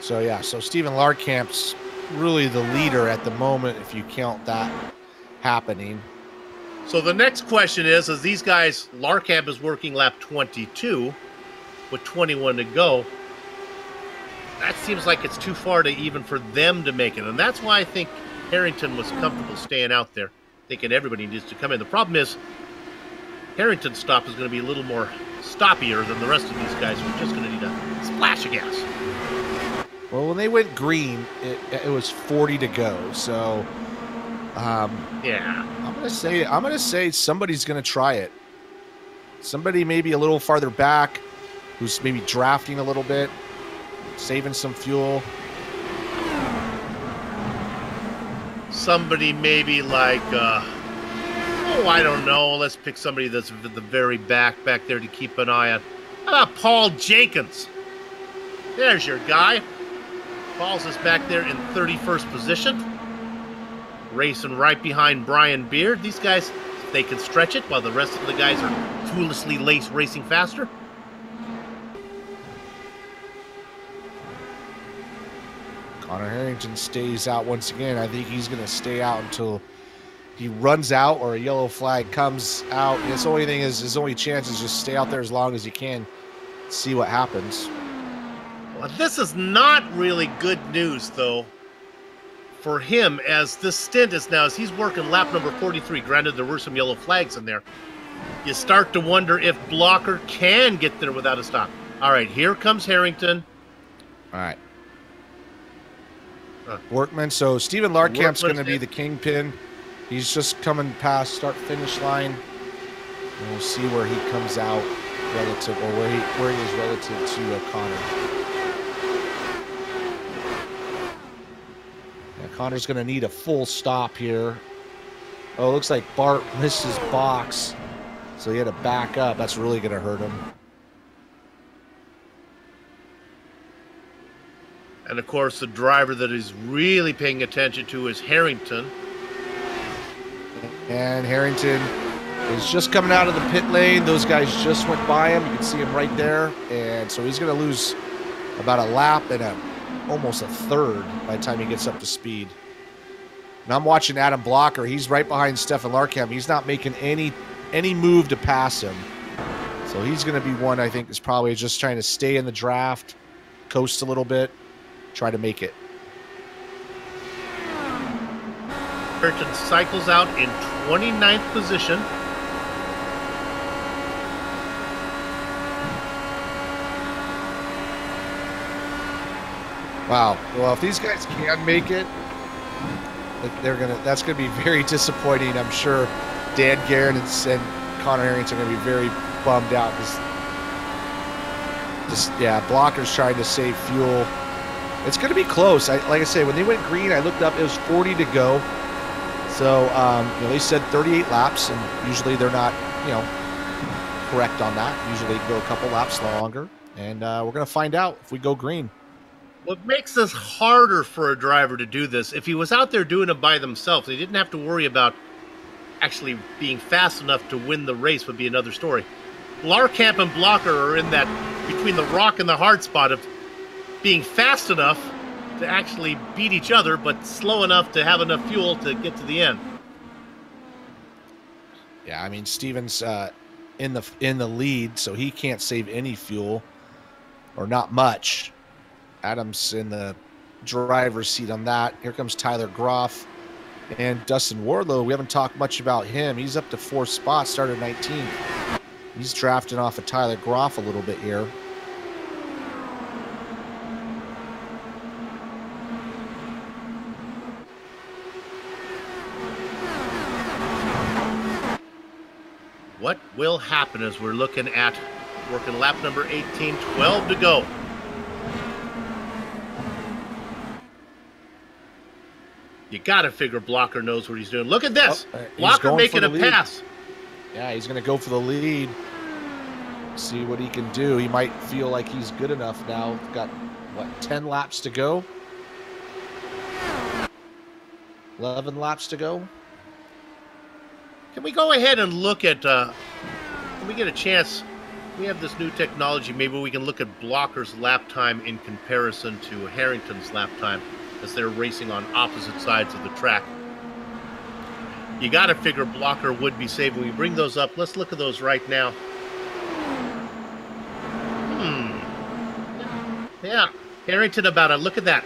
So, yeah, so Steven Larkamp's really the leader at the moment, if you count that happening. So the next question is these guys, Larkamp is working lap 22 with 21 to go. That seems like it's too far to even for them to make it. And that's why I think Harrington was comfortable staying out there, thinking everybody needs to come in. The problem is Harrington's stop is going to be a little more stoppier than the rest of these guys who are just going to need a splash of gas. Well, when they went green, it was 40 to go. So, yeah, I'm gonna say somebody's gonna try it. Somebody maybe a little farther back, who's maybe drafting a little bit, saving some fuel. Somebody maybe like, I don't know. Let's pick somebody that's at the very back there to keep an eye on. How about Paul Jenkins? There's your guy. Paul's is back there in 31st position. Racing right behind Brian Beard. These guys, they can stretch it while the rest of the guys are foolishly racing faster. Connor Harrington stays out once again. I think he's going to stay out until he runs out or a yellow flag comes out. His only thing is, his only chance is just stay out there as long as you can, see what happens. Well, this is not really good news, though, for him, as this stint is now, as he's working lap number 43. Granted, there were some yellow flags in there. You start to wonder if Blocker can get there without a stop. All right, here comes Harrington. All right. Workman. So Steven Larkamp's going to be in. the kingpin. He's just coming past start-finish line. And we'll see where he comes out relative, or where he is relative to Connor. Connor's going to need a full stop here. Oh, it looks like Bart missed his box, so he had to back up. That's really going to hurt him. And, of course, the driver that is really paying attention to is Harrington. And Harrington He's just coming out of the pit lane. Those guys just went by him. You can see him right there. And so he's going to lose about a lap and almost a third by the time he gets up to speed. And I'm watching Adam Blocker. He's right behind Stefan Larkamp. He's not making any move to pass him. So he's going to be one I think is probably just trying to stay in the draft, coast a little bit, try to make it. Burton cycles out in 29th position. Wow. Well, if these guys can make it, that's gonna be very disappointing. I'm sure Dan Garrett and Connor Harrington are gonna be very bummed out because Blocker's trying to save fuel. It's gonna be close. Like I say, when they went green, I looked up, it was 40 to go. So they said 38 laps, and usually they're not correct on that. Usually they go a couple laps longer, and we're gonna find out if we go green. What makes this harder for a driver to do this, if he was out there doing it by themselves, they didn't have to worry about actually being fast enough to win the race, would be another story. Larkamp and Blocker are in that between the rock and the hard spot of being fast enough to actually beat each other, but slow enough to have enough fuel to get to the end. Yeah, I mean, Steven's in the lead, so he can't save any fuel, or not much. Adam's in the driver's seat on that. Here comes Tyler Groff and Dustin Wardlow. We haven't talked much about him. He's up to 4 spots, started 19th. He's drafting off of Tyler Groff a little bit here. What will happen as we're looking at working lap number 18, 12 to go. You got to figure Blocker knows what he's doing. Look at this. Blocker making a pass. Yeah, he's going to go for the lead. See what he can do. He might feel like he's good enough now. Got, 10 laps to go? 11 laps to go? Can we go ahead and look at, can we get a chance? We have this new technology. Maybe we can look at Blocker's lap time in comparison to Harrington's lap time, as they're racing on opposite sides of the track. You got to figure Blocker would be safe. When we bring those up, let's look at those right now. Yeah, Harrington look at that,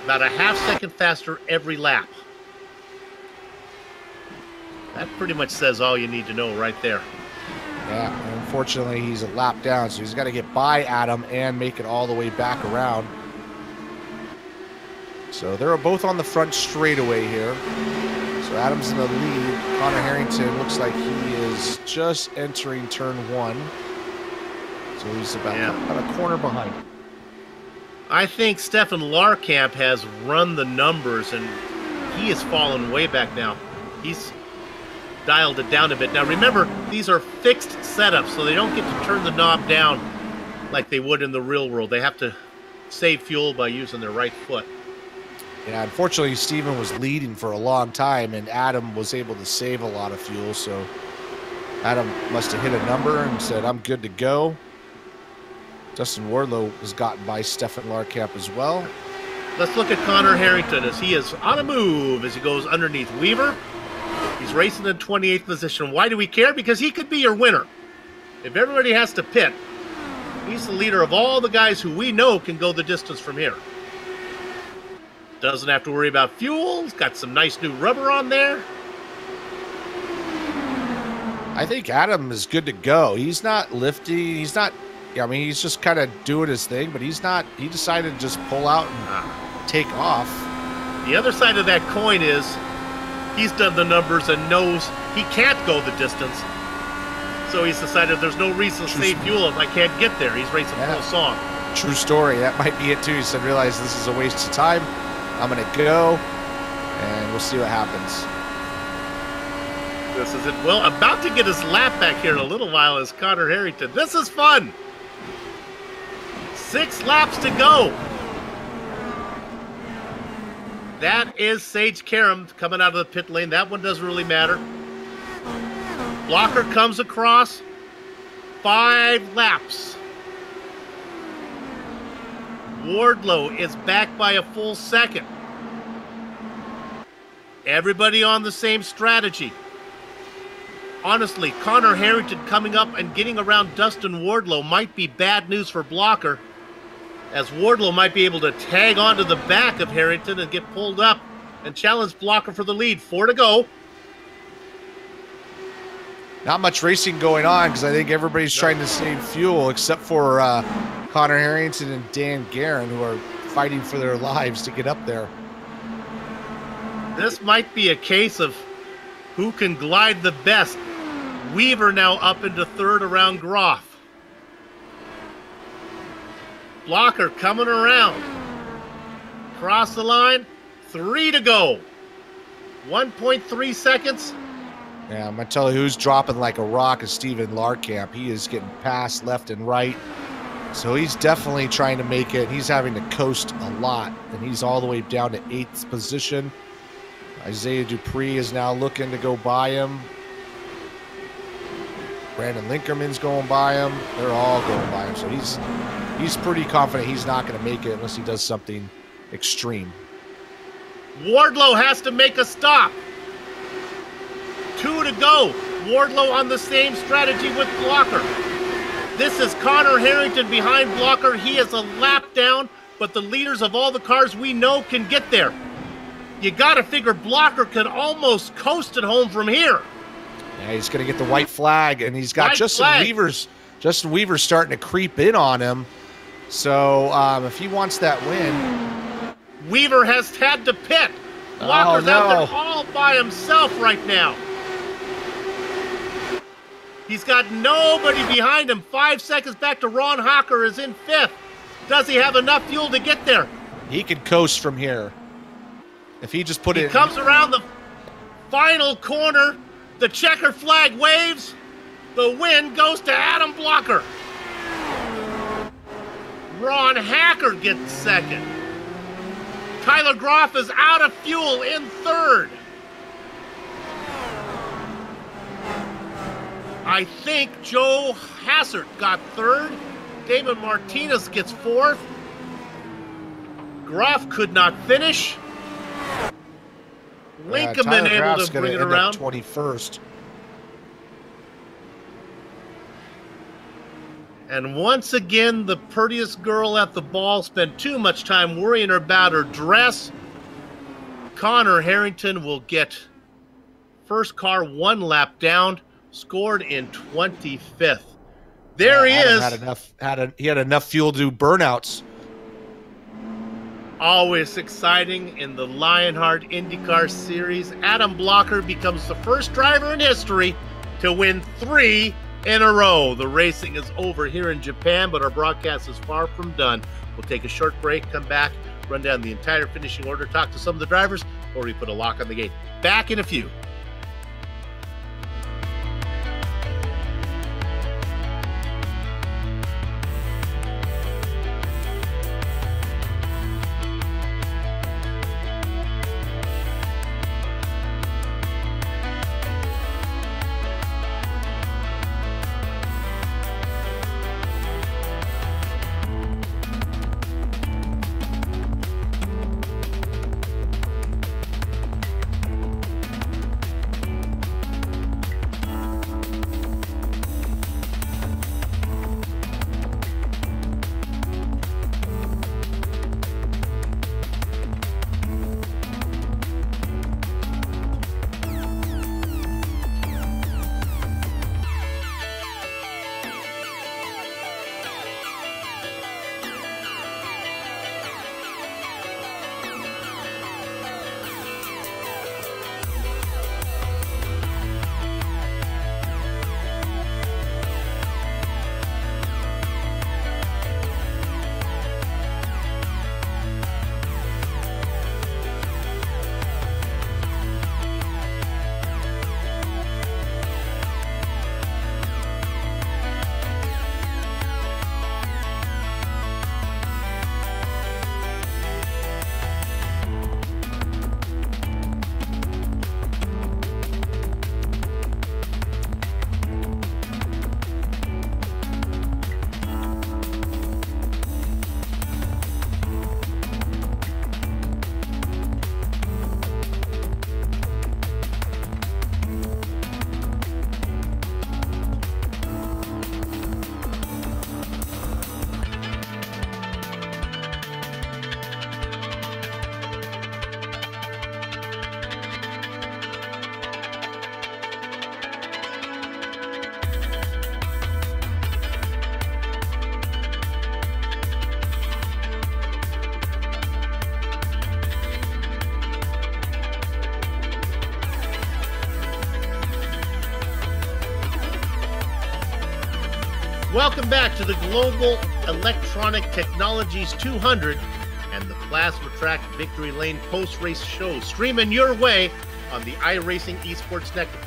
about a half second faster every lap. That pretty much says all you need to know right there. Yeah, unfortunately he's a lap down, so he's got to get by Adam and make it all the way back around. So they're both on the front straightaway here. So Adam's in the lead. Connor Harrington looks like he is just entering turn 1. So he's about a corner behind. I think Stefan Larkamp has run the numbers, and he has fallen way back now. He's dialed it down a bit. Now remember, these are fixed setups, so they don't get to turn the knob down like they would in the real world. They have to save fuel by using their right foot. Yeah, unfortunately, Steven was leading for a long time, and Adam was able to save a lot of fuel, so Adam must have hit a number and said, I'm good to go. Dustin Wardlow has gotten by Stefan Larkamp as well. Let's look at Connor Harrington as he is on a move as he goes underneath Weaver. He's racing in 28th position. Why do we care? Because he could be your winner. If everybody has to pit, he's the leader of all the guys who we know can go the distance from here. Doesn't have to worry about fuel. He's got some nice new rubber on there. I think Adam is good to go. He's not lifting. He's not, I mean, he's just kind of doing his thing, but he's not, he decided to just pull out and take off. The other side of that coin is he's done the numbers and knows he can't go the distance. So he's decided there's no reason to save fuel if I can't get there. He's racing full song. True story. That might be it too. He said, realize this is a waste of time. I'm going to go, and we'll see what happens. This is it. Well, about to get his lap back here in a little while is Connor Harrington. This is fun. 6 laps to go. That is Sage Karam coming out of the pit lane. That one doesn't really matter. Blocker comes across. 5 laps. Wardlow is back by a full second. Everybody on the same strategy. Honestly, Connor Harrington coming up and getting around Dustin Wardlow might be bad news for Blocker, as Wardlow might be able to tag onto the back of Harrington and get pulled up and challenge Blocker for the lead. 4 to go. Not much racing going on because I think everybody's trying to save fuel except for Connor Harrington and Dan Guerin, who are fighting for their lives to get up there. This might be a case of who can glide the best. Weaver now up into 3rd around Groff. Blocker coming around. Cross the line. 3 to go. 1.3 seconds. Yeah, I'm going to tell you who's dropping like a rock is Steven Larkamp. He is getting passed left and right. So he's definitely trying to make it. He's having to coast a lot, and he's all the way down to 8th position. Isaiah Dupree is now looking to go by him. Brandon Linkerman's going by him. They're all going by him. So he's pretty confident he's not going to make it unless he does something extreme. Wardlow has to make a stop. 2 to go. Wardlow on the same strategy with Blocker. This is Connor Harrington behind Blocker. He is a lap down, but the leaders of all the cars we know can get there. You got to figure Blocker can almost coast it home from here. Yeah, he's going to get the white flag, and he's got Justin Weaver's starting to creep in on him. So if he wants that win. Weaver has had to pit. Blocker's out there all by himself right now. He's got nobody behind him. 5 seconds back to Ron Hocker is in 5th. Does he have enough fuel to get there? He could coast from here. If he just put it in. He comes around the final corner. The checker flag waves. The win goes to Adam Blocker. Ron Hacker gets 2nd. Tyler Groff is out of fuel in 3rd. I think Joe Hassert got 3rd. David Martinez gets 4th. Groff could not finish. Lincoln able to bring it around. 21st. And once again, the prettiest girl at the ball spent too much time worrying about her dress. Connor Harrington will get first car 1 lap down, scored in 25th. There he is. He had enough fuel to do burnouts. Always exciting in the Lionheart IndyCar Series. Adam Blocker becomes the first driver in history to win 3 in a row. The racing is over here in Japan, but our broadcast is far from done. We'll take a short break, come back, run down the entire finishing order, talk to some of the drivers, or we put a lock on the gate. Back in a few. welcome back to the Global Electronic Technologies 200 and the Plasma Track Victory Lane post-race show, streaming your way on the iRacing Esports Network.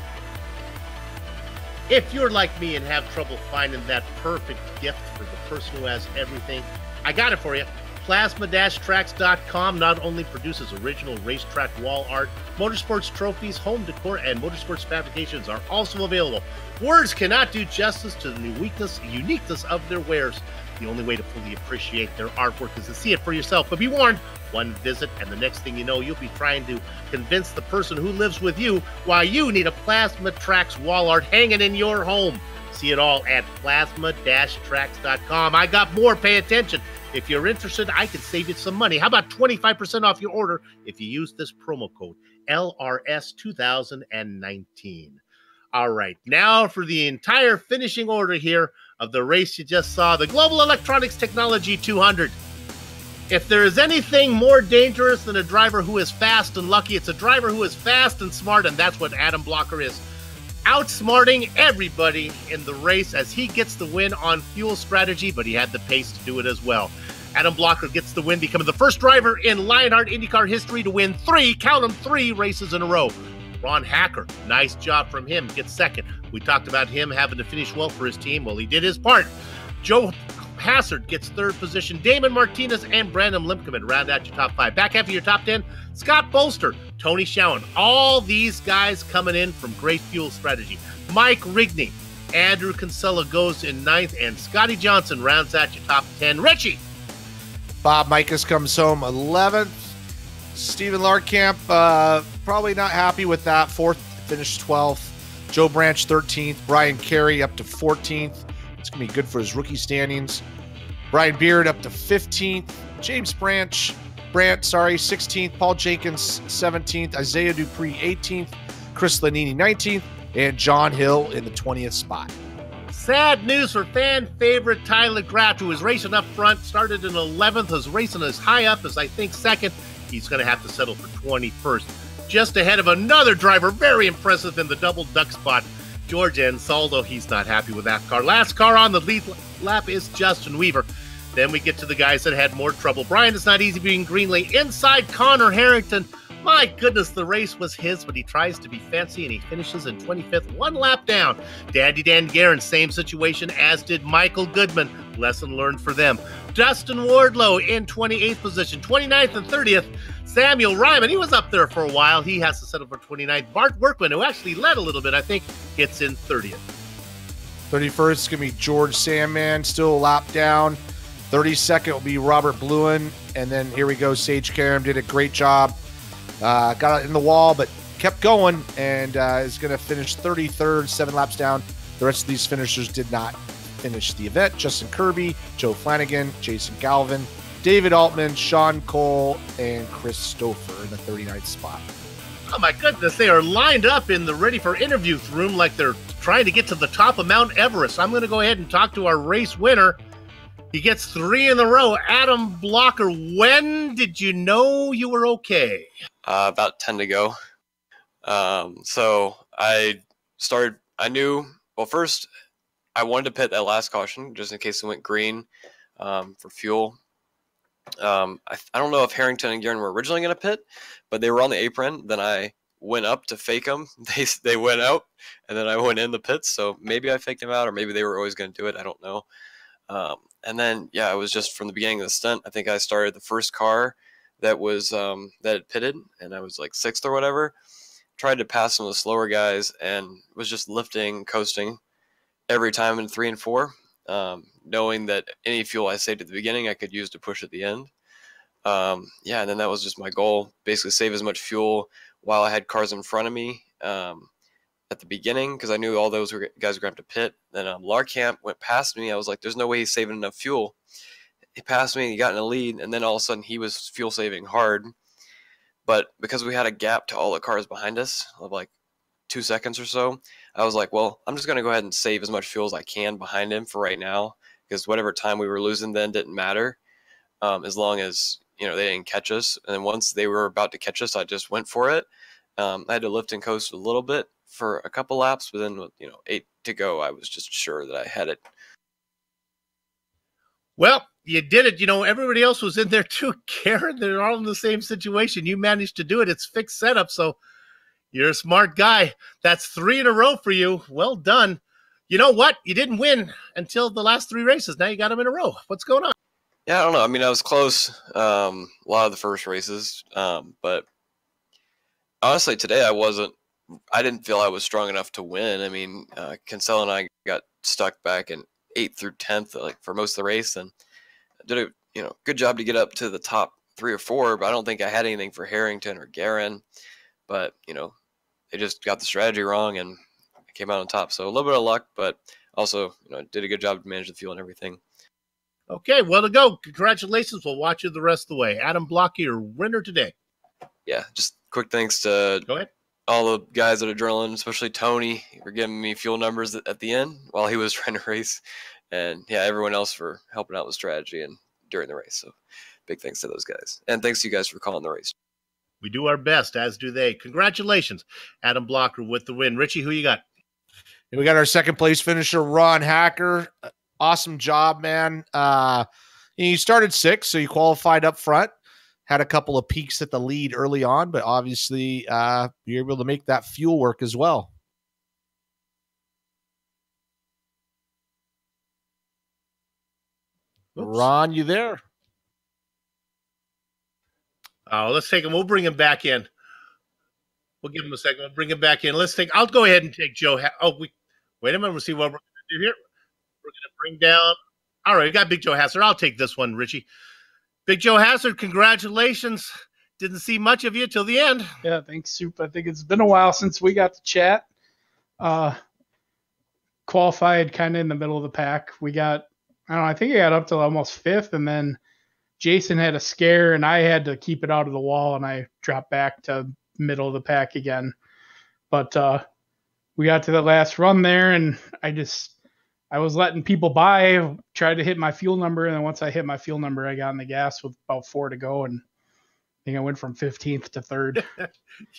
If you're like me and have trouble finding that perfect gift for the person who has everything, I got it for you. Plasma-Tracks.com not only produces original racetrack wall art, motorsports trophies, home decor, and motorsports fabrications are also available. Words cannot do justice to the uniqueness of their wares. The only way to fully appreciate their artwork is to see it for yourself. But be warned, one visit and the next thing you know, you'll be trying to convince the person who lives with you why you need a Plasma Tracks wall art hanging in your home. See it all at Plasma-Tracks.com. I got more. Pay attention. If you're interested, I can save you some money. How about 25% off your order if you use this promo code LRS2019? All right, now for the entire finishing order here of the race you just saw, the Global Electronics Technology 200. If there is anything more dangerous than a driver who is fast and lucky, it's a driver who is fast and smart, and that's what Adam Blocker is. Outsmarting everybody in the race as he gets the win on fuel strategy, but he had the pace to do it as well. Adam Blocker gets the win, becoming the first driver in Lionheart IndyCar history to win three races in a row. Ron Hacker, nice job from him, gets second. We talked about him having to finish well for his team. Well, he did his part. Joe Hassard gets third position. Damon Martinez and Brandon Limkeman round out your top five. Back half of your top 10, Scott Bolster, Tony Schowen. All these guys coming in from great fuel strategy. Mike Rigney, Andrew Kinsella goes in ninth, and Scotty Johnson rounds out your top 10. Richie. Bob Mikas comes home 11th. Stephen Larkamp, probably not happy with that. Fourth, finished 12th. Joe Branch, 13th. Brian Carey up to 14th. It's going to be good for his rookie standings. Brian Beard up to 15th. James Brandt, 16th. Paul Jenkins, 17th. Isaiah Dupree, 18th. Chris Lanini, 19th. And John Hill in the 20th spot. Sad news for fan favorite Tyler Graff, who was racing up front, started in 11th, was racing as high up as I think second. He's going to have to settle for 21st. Just ahead of another driver, very impressive in the double duck spot, George Ansaldo. He's not happy with that car. Last car on the lead lap is Justin Weaver. Then we get to the guys that had more trouble. Brian, it's not easy being Greenlee. Inside Connor Harrington. My goodness, the race was his, but he tries to be fancy, and he finishes in 25th, one lap down. Dandy Dan Guerin, same situation, as did Michael Goodman. Lesson learned for them. Dustin Wardlow in 28th position. 29th and 30th, Samuel Ryman. He was up there for a while. He has to settle for 29th. Bart Workman, who actually led a little bit, I think, gets in 30th. 31st is going to be George Sandman, still a lap down. 32nd will be Robert Bluen. And then here we go, Sage Karam did a great job. Got it in the wall, but kept going, and is going to finish 33rd, 7 laps down. The rest of these finishers did not finish the event. Justin Kirby, Joe Flanagan, Jason Galvin, David Altman, Sean Cole, and Chris Stouffer in the 39th spot. Oh my goodness, they are lined up in the ready for interview room like they're trying to get to the top of Mount Everest. I'm going to go ahead and talk to our race winner. He gets 3 in a row. Adam Blocker, when did you know you were okay? About 10 to go. So I knew, well, first I wanted to pit that last caution just in case it went green for fuel. I don't know if Harrington and Guerin were originally going to pit, but they were on the apron. Then I went up to fake them. They went out, and then I went in the pits. So maybe I faked them out, or maybe they were always going to do it. I don't know. And then, yeah, it was just from the beginning of the stunt. I think I started the first car that was that had pitted, and I was like 6th or whatever. Tried to pass some of the slower guys and was just lifting, coasting every time in 3 and 4, knowing that any fuel I saved at the beginning I could use to push at the end. And then that was just my goal, basically save as much fuel while I had cars in front of me at the beginning, because I knew all those guys were going to have to pit. Then Larkamp went past me. I was like, there's no way he's saving enough fuel. He passed me, he got in a lead, and then all of a sudden he was fuel saving hard. But because we had a gap to all the cars behind us of like 2 seconds or so, I was like, well, I'm just going to go ahead and save as much fuel as I can behind him for right now, because whatever time we were losing then didn't matter, as long as, they didn't catch us. And then once they were about to catch us, I just went for it. I had to lift and coast a little bit for a couple laps, but then with 8 to go, I was just sure that I had it. Well, you did it. You know, everybody else was in there too. Karen, they're all in the same situation. You managed to do it. It's fixed setup, so you're a smart guy. That's 3 in a row for you. Well done. You know what? You didn't win until the last 3 races. Now you got them in a row. What's going on? Yeah, I don't know. I mean, I was close a lot of the first races, but honestly, today I didn't feel I was strong enough to win. I mean, Kinsella and I got stuck back in 8th through 10th, like for most of the race, and did a good job to get up to the top 3 or 4. But I don't think I had anything for Harrington or Guerin. But they just got the strategy wrong, and I came out on top. So a little bit of luck, but also did a good job to manage the fuel and everything. Okay, well to go. Congratulations. We'll watch you the rest of the way. Adam Block, your winner today. Yeah, just quick thanks to Go ahead. all the guys at Adrenaline, especially Tony, for giving me fuel numbers at the end while he was trying to race. And yeah, everyone else for helping out with strategy and during the race. So big thanks to those guys. And thanks to you guys for calling the race. We do our best, as do they. Congratulations, Adam Blocker with the win. Richie, who you got? And we got our second place finisher, Ron Hacker. Awesome job, man. You started 6th, so you qualified up front. Had a couple of peaks at the lead early on, but obviously you're able to make that fuel work as well. Oops. Ron, you there? Oh, let's take him. We'll bring him back in. We'll give him a second. We'll bring him back in. I'll go ahead and take Joe. Wait a minute. We'll see what we're going to do here. We're going to bring down. All right, we got Big Joe Hazard. I'll take this one, Richie. Big Joe Hazard, congratulations. Didn't see much of you till the end. Yeah, thanks, Soup. I think it's been a while since we got to chat. Qualified kind of in the middle of the pack. I think I got up to almost 5th, and then Jason had a scare, and I had to keep it out of the wall, and I dropped back to middle of the pack again. But we got to the last run there, and I was letting people by, tried to hit my fuel number, and then once I hit my fuel number, I got in the gas with about 4 to go, and I think I went from 15th to 3rd.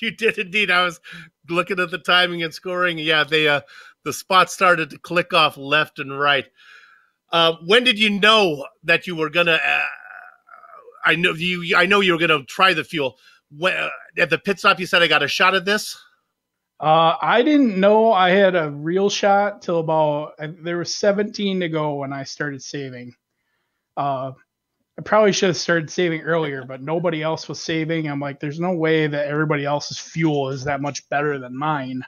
You did indeed. I was looking at the timing and scoring. Yeah, the spots started to click off left and right. When did you know that you were gonna? I know you were gonna try the fuel. At the pit stop, you said I got a shot at this. I didn't know I had a real shot till there was 17 to go when I started saving. I probably should have started saving earlier, but nobody else was saving. I'm like, there's no way that everybody else's fuel is that much better than mine.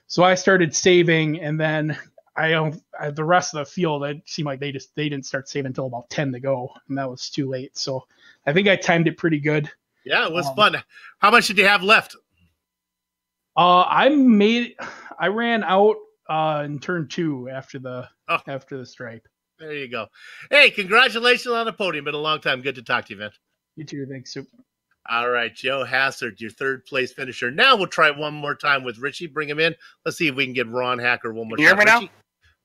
So I started saving, and then the rest of the field, it seemed like they didn't start saving until about 10 to go, and that was too late. So I think I timed it pretty good. Yeah, it was fun. How much did you have left? I ran out in turn 2 after the stripe. There you go. Hey, congratulations on the podium. Been a long time. Good to talk to you, man. You too. Thanks, Soup. All right, Joe Hazard, your 3rd place finisher. Now we'll try it one more time with Richie. Bring him in. Let's see if we can get Ron Hacker one more time. You hear me now?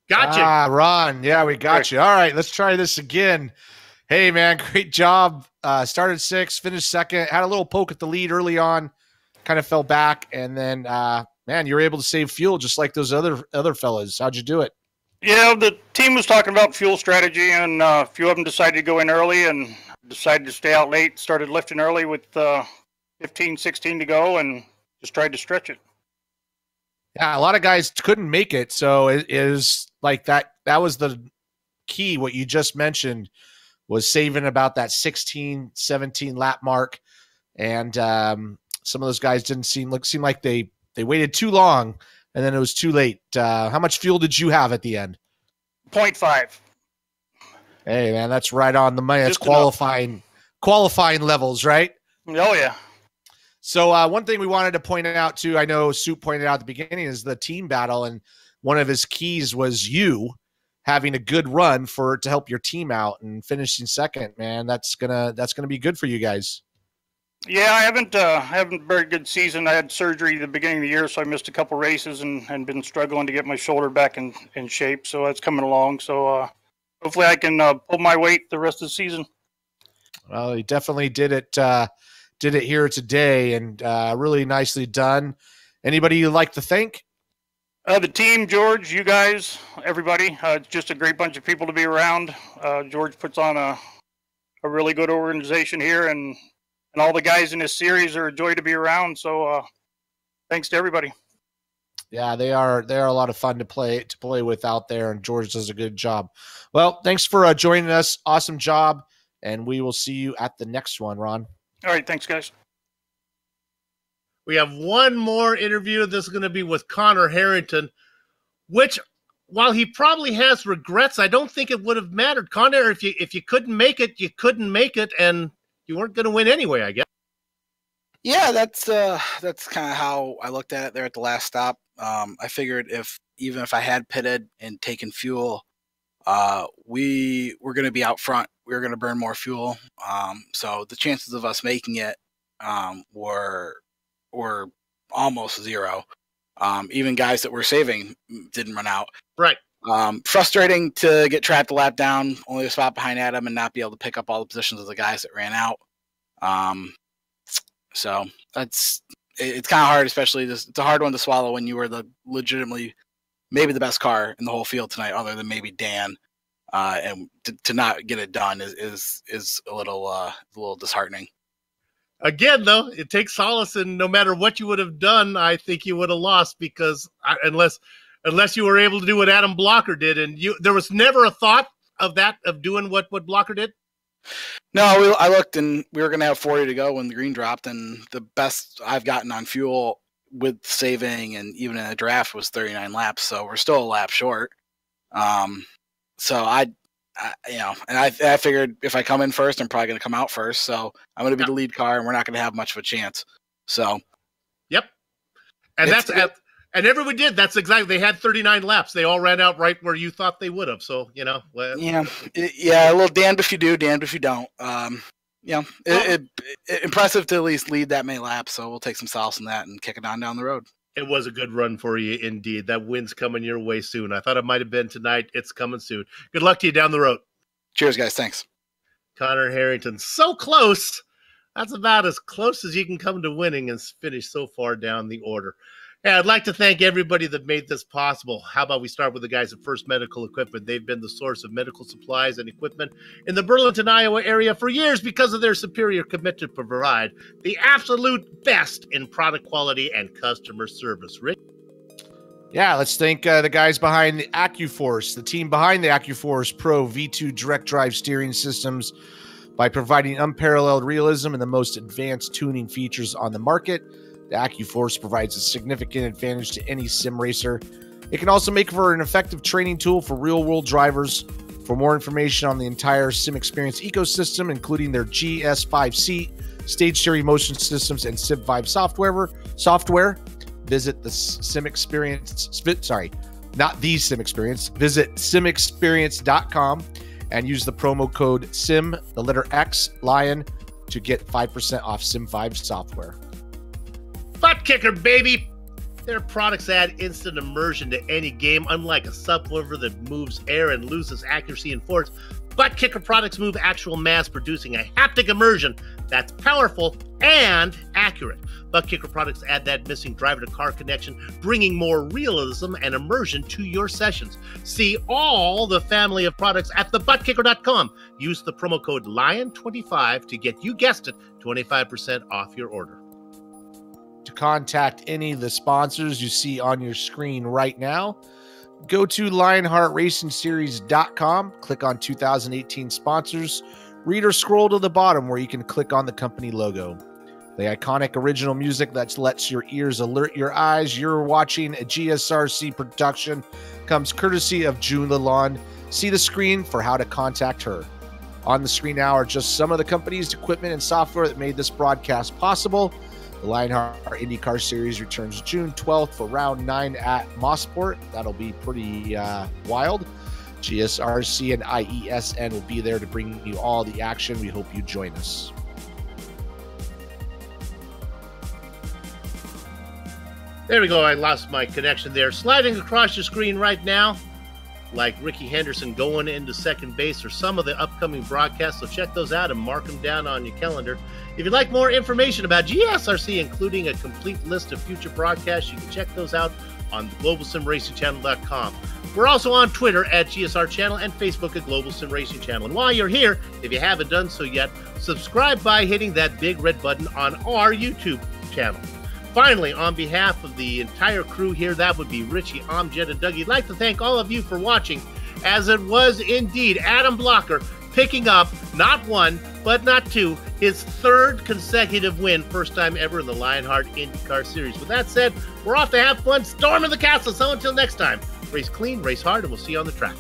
Gotcha. Ron. Yeah, we got you. All right, let's try this again. Hey, man, great job. Started 6th, finished 2nd. Had a little poke at the lead early on. Kind of fell back, and then, man, you were able to save fuel just like those other fellas. How'd you do it? Yeah, the team was talking about fuel strategy, and a few of them decided to go in early and decided to stay out late, started lifting early with 15, 16 to go, and just tried to stretch it. Yeah, a lot of guys couldn't make it, so it is like that. That was the key. What you just mentioned was saving about that 16, 17 lap mark, and some of those guys didn't seem like they waited too long, and then it was too late. How much fuel did you have at the end? 0.5. Hey, man, that's right on the money. That's qualifying levels, right? Oh, yeah. So one thing we wanted to point out, too, I know Soup pointed out at the beginning, is the team battle, and one of his keys was you having a good run to help your team out and finishing 2nd, man. That's gonna be good for you guys. Yeah, I haven't a very good season. I had surgery at the beginning of the year, so I missed a couple races and been struggling to get my shoulder back in shape. So that's coming along. So hopefully I can pull my weight the rest of the season. Well, he definitely did it here today, and really nicely done. Anybody you'd like to thank? The team, George, you guys, everybody, it's just a great bunch of people to be around. George puts on a really good organization here, and all the guys in this series are a joy to be around. So thanks to everybody. Yeah, they are a lot of fun to play with out there, and George does a good job. Well, thanks for joining us. Awesome job, and we will see you at the next one, Ron. All right, thanks, guys. We have one more interview. This is going to be with Connor Harrington, which, while he probably has regrets, I don't think it would have mattered. Connor, if you couldn't make it, you couldn't make it, and you weren't going to win anyway, I guess. Yeah, that's kind of how I looked at it there at the last stop. I figured even if I had pitted and taken fuel, we were going to be out front. We were going to burn more fuel. So the chances of us making it were almost zero. Even guys that were saving didn't run out. Right. Frustrating to get trapped a lap down, only a spot behind Adam, and not be able to pick up all the positions of the guys that ran out. So it's kind of hard, especially it's a hard one to swallow when you were legitimately maybe the best car in the whole field tonight, other than maybe Dan. And to not get it done is a little disheartening. Again, though, it takes solace in no matter what you would have done, I think you would have lost, because unless you were able to do what Adam Blocker did, and there was never a thought of doing what Blocker did. No, I looked, and we were going to have 40 to go when the green dropped, and the best I've gotten on fuel with saving and even in a draft was 39 laps, so we're still a lap short. So I figured if I come in first, I'm probably going to come out first. So I'm going to be the lead car, and we're not going to have much of a chance. So, yep. And and everyone did. That's exactly. They had 39 laps. They all ran out right where you thought they would have. So a little damned if you do, damned if you don't. Impressive to at least lead that many laps. So we'll take some solace in that and kick it on down the road. It was a good run for you, indeed. That win's coming your way soon. I thought it might have been tonight. It's coming soon. Good luck to you down the road. Cheers, guys. Thanks. Connor Harrington, so close. That's about as close as you can come to winning and finish so far down the order. Hey, I'd like to thank everybody that made this possible. How about we start with the guys at First Medical Equipment? They've been the source of medical supplies and equipment in the Burlington, Iowa area for years because of their superior commitment to provide the absolute best in product quality and customer service. Rick? Yeah, let's thank the guys behind the AccuForce, the team behind the AccuForce Pro V2 direct drive steering systems, by providing unparalleled realism and the most advanced tuning features on the market. The AccuForce provides a significant advantage to any sim racer. It can also make for an effective training tool for real-world drivers. For more information on the entire Sim Experience ecosystem, including their GS5 seat, stage steering motion systems, and Sim5 software, visit the Sim Experience. Not the Sim Experience. Visit simexperience.com and use the promo code SIM, the letter X, Lion, to get 5% off Sim5 software. Butt Kicker, baby! Their products add instant immersion to any game. Unlike a subwoofer that moves air and loses accuracy and force, Butt Kicker products move actual mass, producing a haptic immersion that's powerful and accurate. Butt Kicker products add that missing driver-to-car connection, bringing more realism and immersion to your sessions. See all the family of products at thebuttkicker.com. Use the promo code LION25 to get, you guessed it, 25% off your order. To contact any of the sponsors you see on your screen right now, go to LionheartRacingSeries.com, click on 2018 sponsors, read or scroll to the bottom where you can click on the company logo. The iconic original music that lets your ears alert your eyes you're watching a GSRC production comes courtesy of June Lalonde. See the screen for how to contact her. On the screen now are just some of the companies, equipment, and software that made this broadcast possible. The Lionheart IndyCar Series returns June 12th for round 9 at Mossport. That'll be pretty wild. GSRC and IESN will be there to bring you all the action. We hope you join us. There we go. I lost my connection there. Sliding across your screen right now, like Ricky Henderson going into second base, or some of the upcoming broadcasts. So check those out and mark them down on your calendar. If you'd like more information about GSRC, including a complete list of future broadcasts, you can check those out on the globalsimracingchannel.com. We're also on Twitter at GSR Channel and Facebook at Global Sim Racing Channel. And while you're here, if you haven't done so yet, subscribe by hitting that big red button on our YouTube channel. Finally, on behalf of the entire crew here, that would be Richie, Amjad, and Dougie, I'd like to thank all of you for watching, as it was indeed Adam Blocker picking up not one, but not two, his third consecutive win, first time ever in the Lionheart IndyCar Series. With that said, we're off to have fun, storming the castle. So until next time, race clean, race hard, and we'll see you on the track.